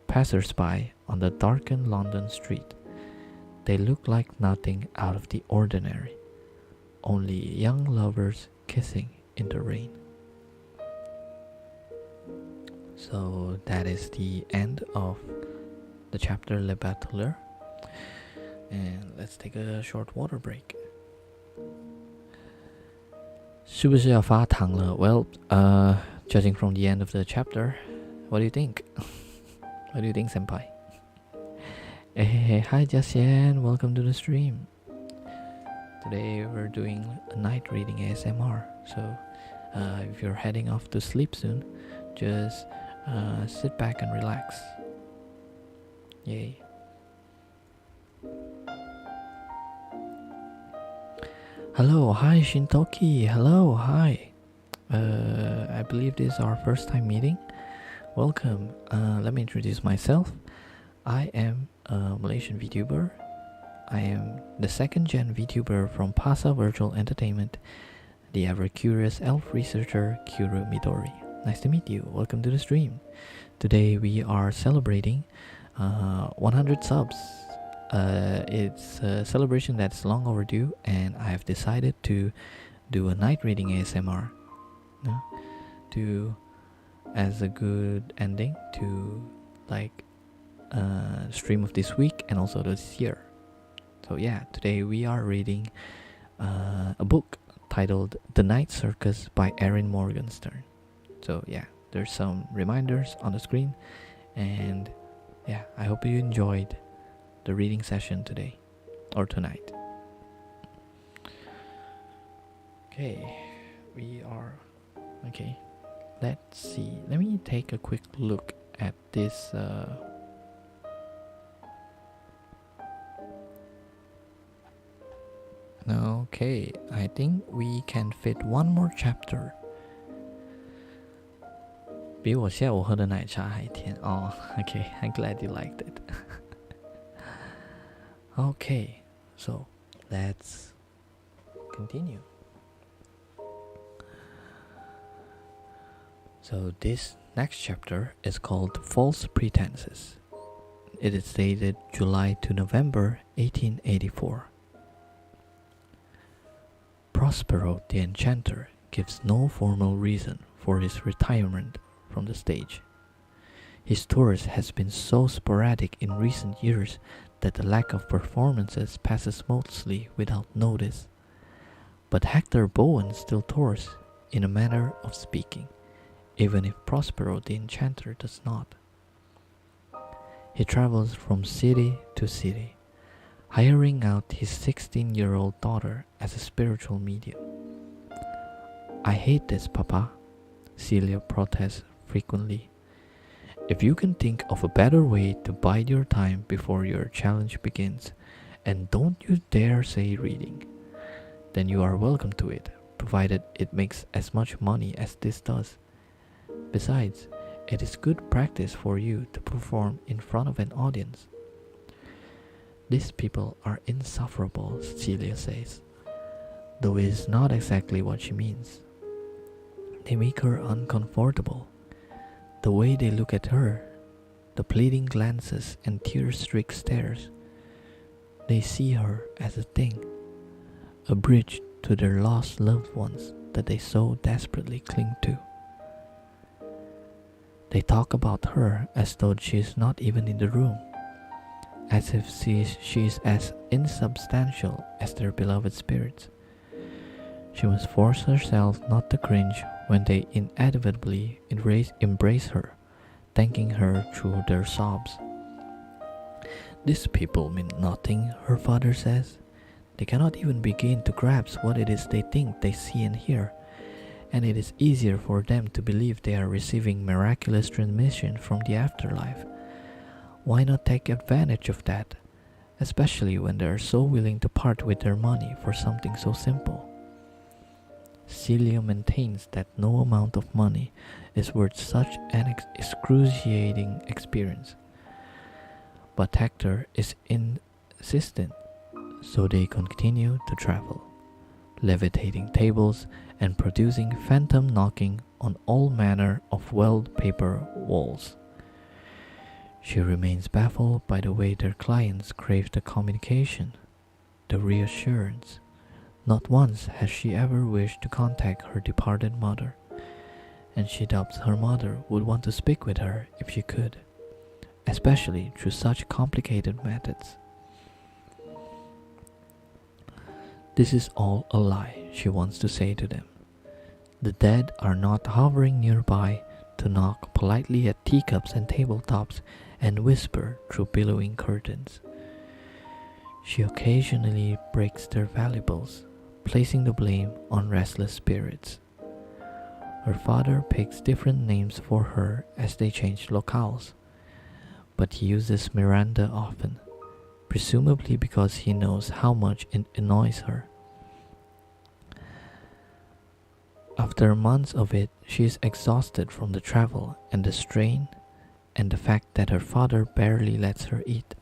passers-by on the darkened London street, they look like nothing out of the ordinary, only young lovers kissing in the rain. So that is the end of the chapter Le Batelier. And let's take a short water break. 是不是要发糖了? Well, judging from the end of the chapter, what do you think? What do you think, senpai? Hey, hi Jasian, welcome to the stream. Today we're doing a night reading ASMR. So if you're heading off to sleep soon, just sit back and relax. Yay. Hello, hi Shintoki, hello, hi. I believe this is our first time meeting. Welcome. Let me introduce myself. I am a Malaysian vtuber. I am the second gen vtuber from Pasa Virtual Entertainment, the ever curious elf researcher Curio Midori. Nice to meet you. Welcome to the stream. Today we are celebrating 100 subs. It's a celebration that's long overdue, and I have decided to do a night reading ASMR as a good ending to stream of this week and also this year. So yeah, today we are reading a book titled The Night Circus by Erin Morgenstern. So yeah, there's some reminders on the screen, and yeah, I hope you enjoyed the reading session today or tonight. Okay, let's see, let me take a quick look at this okay, I think we can fit one more chapter. 比我下午喝的奶茶还甜. Oh, okay, I'm glad you liked it. Okay, so let's continue. So this next chapter is called False Pretenses. It is dated July to November 1884. Prospero the Enchanter gives no formal reason for his retirement from the stage. His tours has been so sporadic in recent years that the lack of performances passes mostly without notice. But Hector Bowen still tours, in a manner of speaking, even if Prospero the Enchanter does not. He travels from city to city, hiring out his 16-year-old daughter as a spiritual medium. "I hate this, Papa," Celia protests frequently. "If you can think of a better way to bide your time before your challenge begins, and don't you dare say reading, then you are welcome to it, provided it makes as much money as this does. Besides, it is good practice for you to perform in front of an audience." "These people are insufferable," Celia says, though it is not exactly what she means. They make her uncomfortable. The way they look at her, the pleading glances and tear-streaked stares. They see her as a thing, a bridge to their lost loved ones that they so desperately cling to. They talk about her as though she is not even in the room, as if she is as insubstantial as their beloved spirits. She must force herself not to cringe when they inevitably embrace her, thanking her through their sobs. "These people mean nothing," her father says. "They cannot even begin to grasp what it is they think they see and hear, and it is easier for them to believe they are receiving miraculous transmission from the afterlife. Why not take advantage of that, especially when they are so willing to part with their money for something so simple?" Celia maintains that no amount of money is worth such an excruciating experience. But Hector is insistent, so they continue to travel, levitating tables and producing phantom knocking on all manner of wallpaper walls. She remains baffled by the way their clients crave the communication, the reassurance. Not once has she ever wished to contact her departed mother, and she doubts her mother would want to speak with her if she could, especially through such complicated methods. This is all a lie, she wants to say to them. The dead are not hovering nearby to knock politely at teacups and tabletops and whisper through billowing curtains. She occasionally breaks their valuables, placing the blame on restless spirits. Her father picks different names for her as they change locales, but he uses Miranda often, presumably because he knows how much it annoys her. After months of it, she is exhausted from the travel and the strain and the fact that her father barely lets her eat.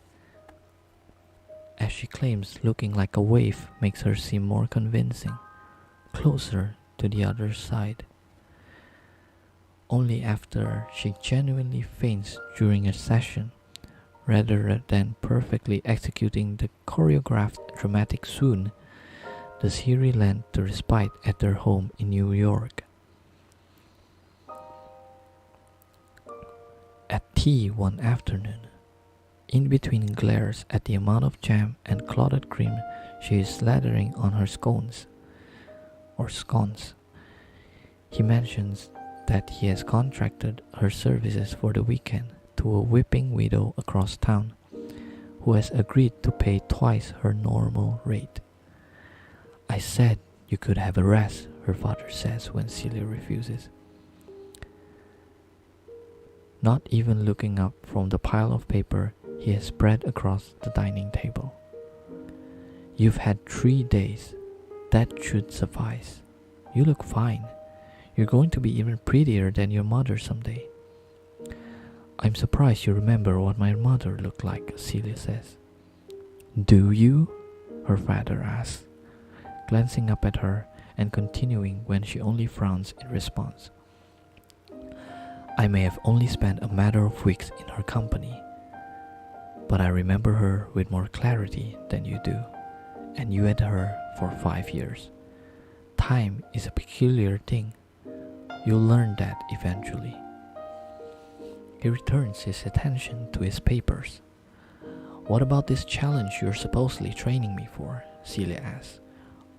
As she claims looking like a waif makes her seem more convincing, closer to the other side. Only after she genuinely faints during a session, rather than perfectly executing the choreographed dramatic swoon, does he relent to respite at their home in New York. At tea one afternoon, in between glares at the amount of jam and clotted cream she is slathering on her scones, he mentions that he has contracted her services for the weekend to a whipping widow across town, who has agreed to pay twice her normal rate. "I said you could have a rest," her father says when Celia refuses. Not even looking up from the pile of paper he has spread across the dining table. "You've had 3 days. That should suffice. You look fine. You're going to be even prettier than your mother someday." "I'm surprised you remember what my mother looked like," Celia says. "Do you?" her father asks, glancing up at her and continuing when she only frowns in response. "I may have only spent a matter of weeks in her company, but I remember her with more clarity than you do, and you had her for 5 years. Time is a peculiar thing. You'll learn that eventually. He returns his attention to his papers. What about this challenge you're supposedly training me for? Celia asks.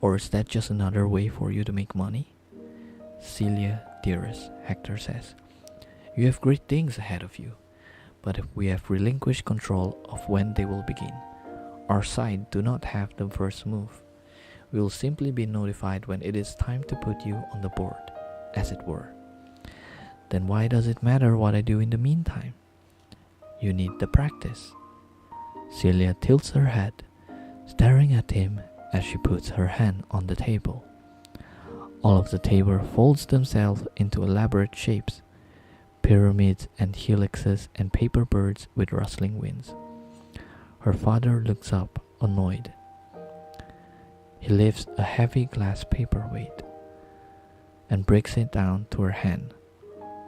Or is that just another way for you to make money? Celia, dearest, Hector says. You have great things ahead of you, but if we have relinquished control of when they will begin, our side do not have the first move. We will simply be notified when it is time to put you on the board, as it were. Then why does it matter what I do in the meantime? You need the practice. Celia tilts her head, staring at him as she puts her hand on the table. All of the table folds themselves into elaborate shapes, pyramids and helixes and paper birds with rustling wings. Her father looks up, annoyed. He lifts a heavy glass paperweight and breaks it down to her hand,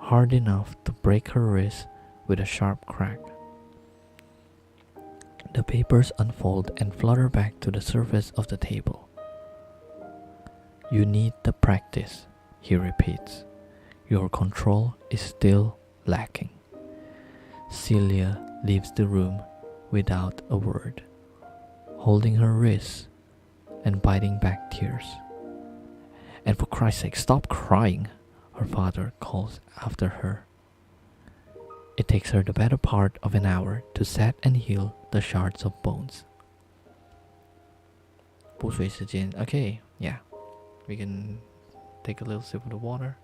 hard enough to break her wrist with a sharp crack. The papers unfold and flutter back to the surface of the table. You need the practice, he repeats. Your control is still lacking. Celia leaves the room without a word, holding her wrists and biting back tears. And for Christ's sake, stop crying, her father calls after her. It takes her the better part of an hour to set and heal the shards of bones. 补水时间, okay, yeah. We can take a little sip of the water.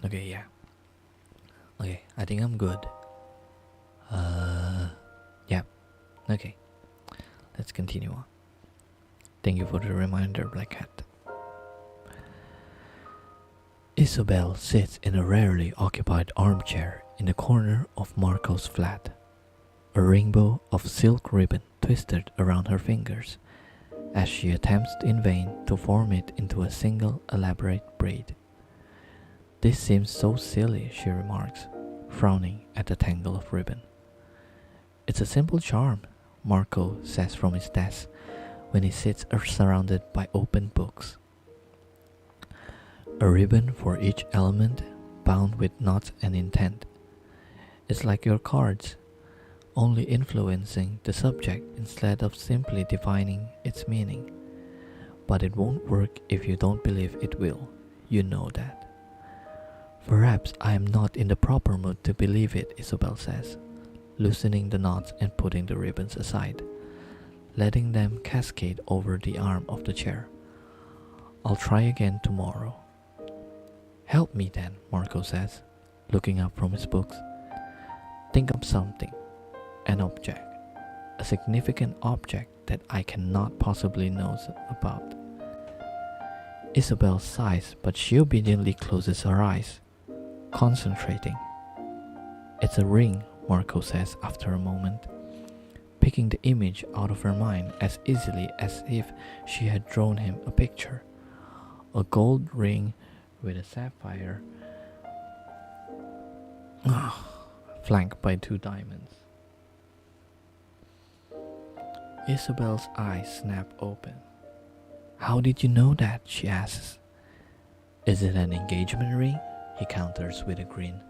Okay, yeah. Okay, I think I'm good. Yeah. Okay. Let's continue on. Thank you for the reminder, Black Cat. Isabel sits in a rarely occupied armchair in the corner of Marco's flat, a rainbow of silk ribbon twisted around her fingers as she attempts in vain to form it into a single elaborate braid. This seems so silly, she remarks, frowning at the tangle of ribbon. It's a simple charm, Marco says from his desk when he sits surrounded by open books. A ribbon for each element, bound with knots and intent. It's like your cards, only influencing the subject instead of simply defining its meaning. But it won't work if you don't believe it will. You know that. Perhaps I am not in the proper mood to believe it, Isabel says, loosening the knots and putting the ribbons aside, letting them cascade over the arm of the chair. I'll try again tomorrow. Help me then, Marco says, looking up from his books. Think of something, an object, a significant object that I cannot possibly know about. Isabel sighs, but she obediently closes her eyes, concentrating. It's a ring, Marco says after a moment, picking the image out of her mind as easily as if she had drawn him a picture. A gold ring with a sapphire flanked by 2 diamonds. Isabel's eyes snap open. How did you know that? She asks. Is it an engagement ring? He counters with a grin.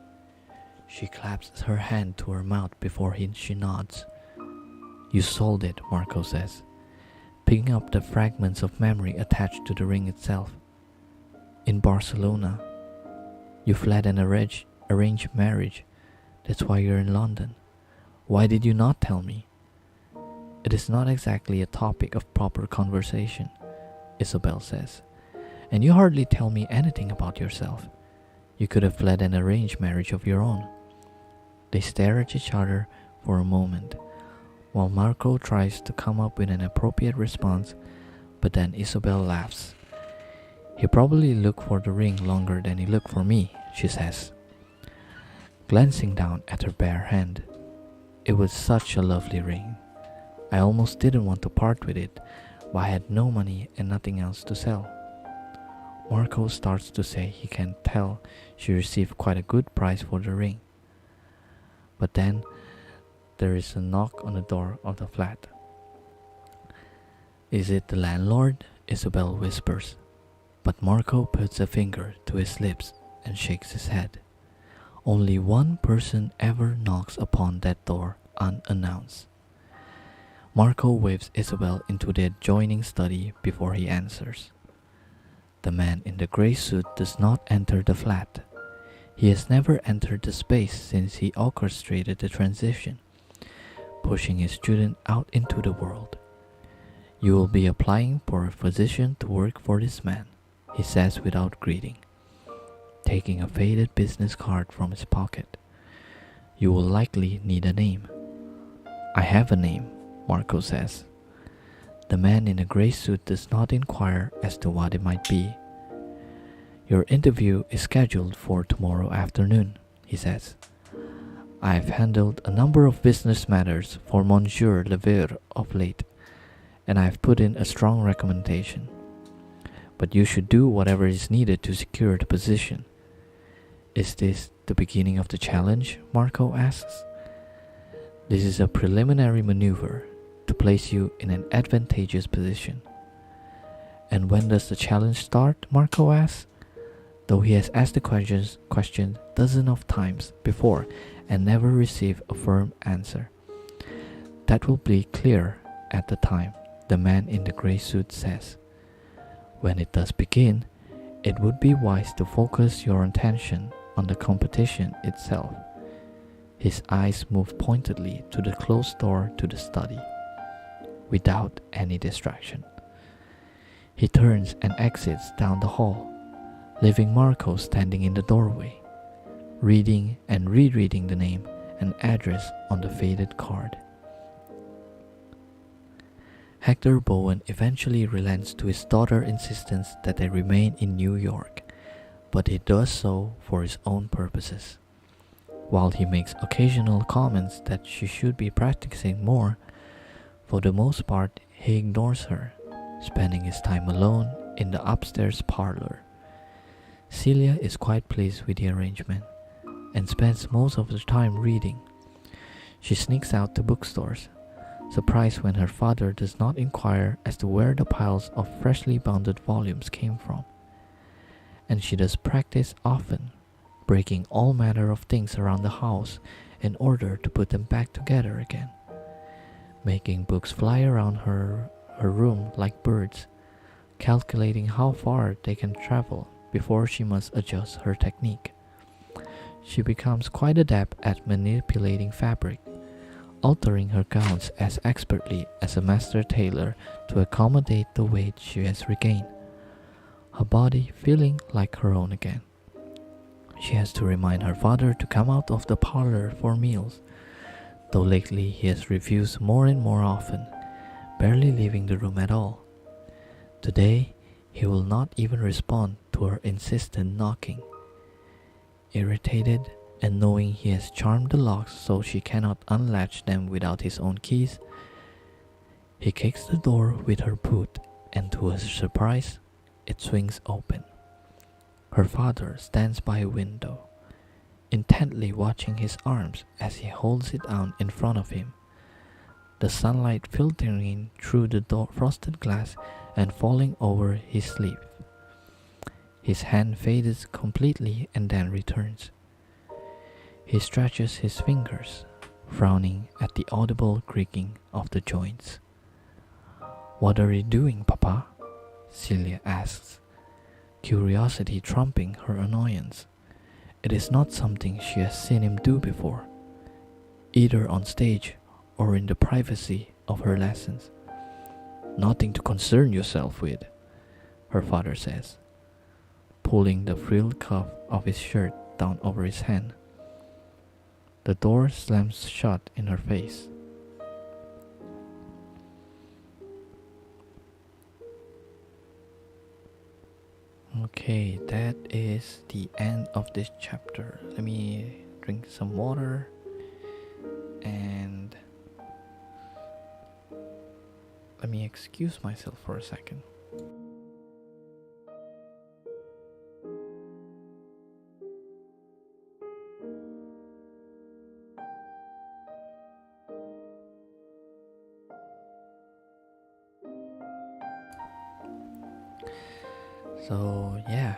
She claps her hand to her mouth before she nods. You sold it, Marco says, picking up the fragments of memory attached to the ring itself. In Barcelona. You fled an arranged marriage. That's why you're in London. Why did you not tell me? It is not exactly a topic of proper conversation, Isabel says. And you hardly tell me anything about yourself. You could have fled an arranged marriage of your own. They stare at each other for a moment, while Marco tries to come up with an appropriate response, but then Isabel laughs. He probably looked for the ring longer than he looked for me, she says, glancing down at her bare hand. It was such a lovely ring. I almost didn't want to part with it, but I had no money and nothing else to sell. Marco starts to say he can tell she received quite a good price for the ring. But then there is a knock on the door of the flat. "Is it the landlord?" Isabel whispers, but Marco puts a finger to his lips and shakes his head. Only one person ever knocks upon that door unannounced. Marco waves Isabel into the adjoining study before he answers. The man in the gray suit does not enter the flat. He has never entered the space since he orchestrated the transition, pushing his student out into the world. "You will be applying for a physician to work for this man," he says without greeting, taking a faded business card from his pocket. "You will likely need a name." "I have a name," Marco says. The man in the gray suit does not inquire as to what it might be. "Your interview is scheduled for tomorrow afternoon," he says. "I've handled a number of business matters for Monsieur Levere of late, and I've put in a strong recommendation. But you should do whatever is needed to secure the position." "Is this the beginning of the challenge?" Marco asks. "This is a preliminary maneuver to place you in an advantageous position." "And when does the challenge start?" Marco asks, though he has asked the question dozens of times before and never received a firm answer. "That will be clear at the time," the man in the gray suit says. "When it does begin, it would be wise to focus your attention on the competition itself." His eyes move pointedly to the closed door to the study, without any distraction. He turns and exits down the hall, leaving Marco standing in the doorway, reading and rereading the name and address on the faded card. Hector Bowen eventually relents to his daughter's insistence that they remain in New York, but he does so for his own purposes. While he makes occasional comments that she should be practicing more, for the most part he ignores her, spending his time alone in the upstairs parlor. Celia is quite pleased with the arrangement and spends most of the time reading. She sneaks out to bookstores, surprised when her father does not inquire as to where the piles of freshly bounded volumes came from. And she does practice often, breaking all manner of things around the house in order to put them back together again, making books fly around her room like birds, calculating how far they can travel before she must adjust her technique. She becomes quite adept at manipulating fabric, altering her gowns as expertly as a master tailor to accommodate the weight she has regained, her body feeling like her own again. She has to remind her father to come out of the parlor for meals, though lately he has refused more and more often, barely leaving the room at all. Today, he will not even respond to her insistent knocking. Irritated and knowing he has charmed the locks so she cannot unlatch them without his own keys, he kicks the door with her boot, and to her surprise, it swings open. Her father stands by a window, intently watching his arms as he holds it out in front of him, the sunlight filtering in through the frosted glass and falling over his sleeve. His hand fades completely and then returns. He stretches his fingers, frowning at the audible creaking of the joints. "What are you doing, Papa?" Celia asks, curiosity trumping her annoyance. It is not something she has seen him do before, either on stage or in the privacy of her lessons. "Nothing to concern yourself with," her father says, pulling the frilled cuff of his shirt down over his hand. The door slams shut in her face. Okay, that is the end of this chapter. Let me drink some water and let me excuse myself for a second. So yeah，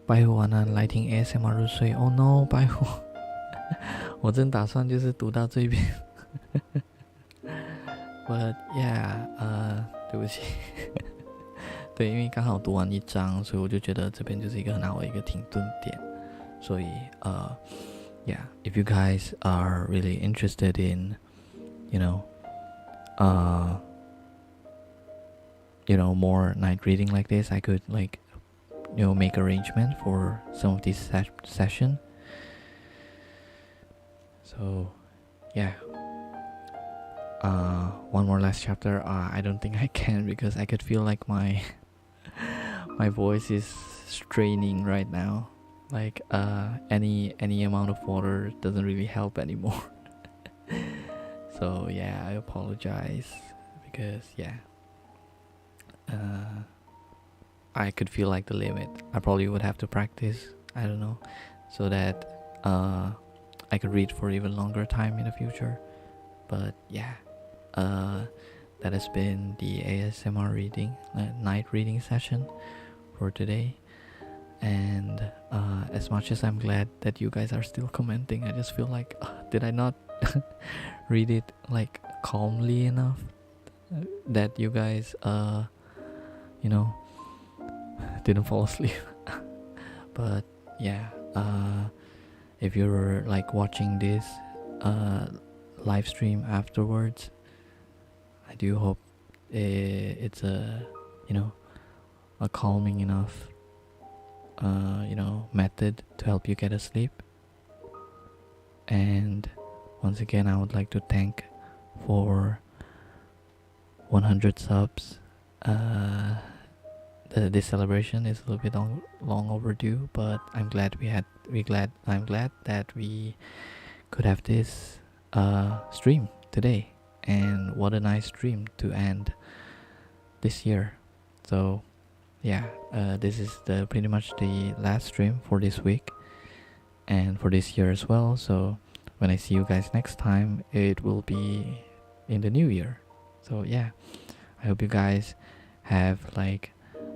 拜虎晚安，来听 ASMR 入睡。Oh no， 拜虎，我真打算就是读到这边。But yeah， 对不起。对，因为刚好读完一章，所以我就觉得这边就是一个很好的一个停顿点。所以yeah, if you guys are really interested in, you know, more night reading like this, I could like, make arrangement for some of these session. So, yeah. One more last chapter. I don't think I can because I could feel like my voice is straining right now. Like any amount of water doesn't really help anymore. So yeah, I apologize because I could feel like the limit. I probably would have to practice, I don't know, so that I could read for even longer time in the future. But yeah, that has been the ASMR reading, night reading session for today. And as much as I'm glad that you guys are still commenting, I just feel like, did I not read it like calmly enough that you guys didn't fall asleep? But yeah, if you're like watching this live stream afterwards, I do hope it's a calming enough method to help you get asleep. And once again, I would like to thank for 100 subs. This celebration is a little bit long overdue, but I'm glad that we could have this stream today. And what a nice stream to end this year. So yeah, this is pretty much the last stream for this week and for this year as well. So when I see you guys next time, it will be in the new year. So yeah, I hope you guys have like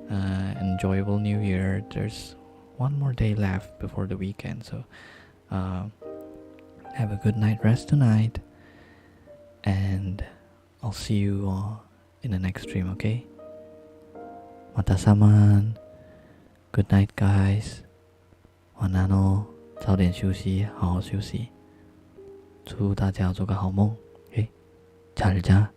an enjoyable new year. There's one more day left before the weekend, so have a good night rest tonight, and I'll see you in the next stream, okay? Matasaman. Good night, guys. 晚安哦，早点休息，好好休息。祝大家做个好梦。OK， 잘 자。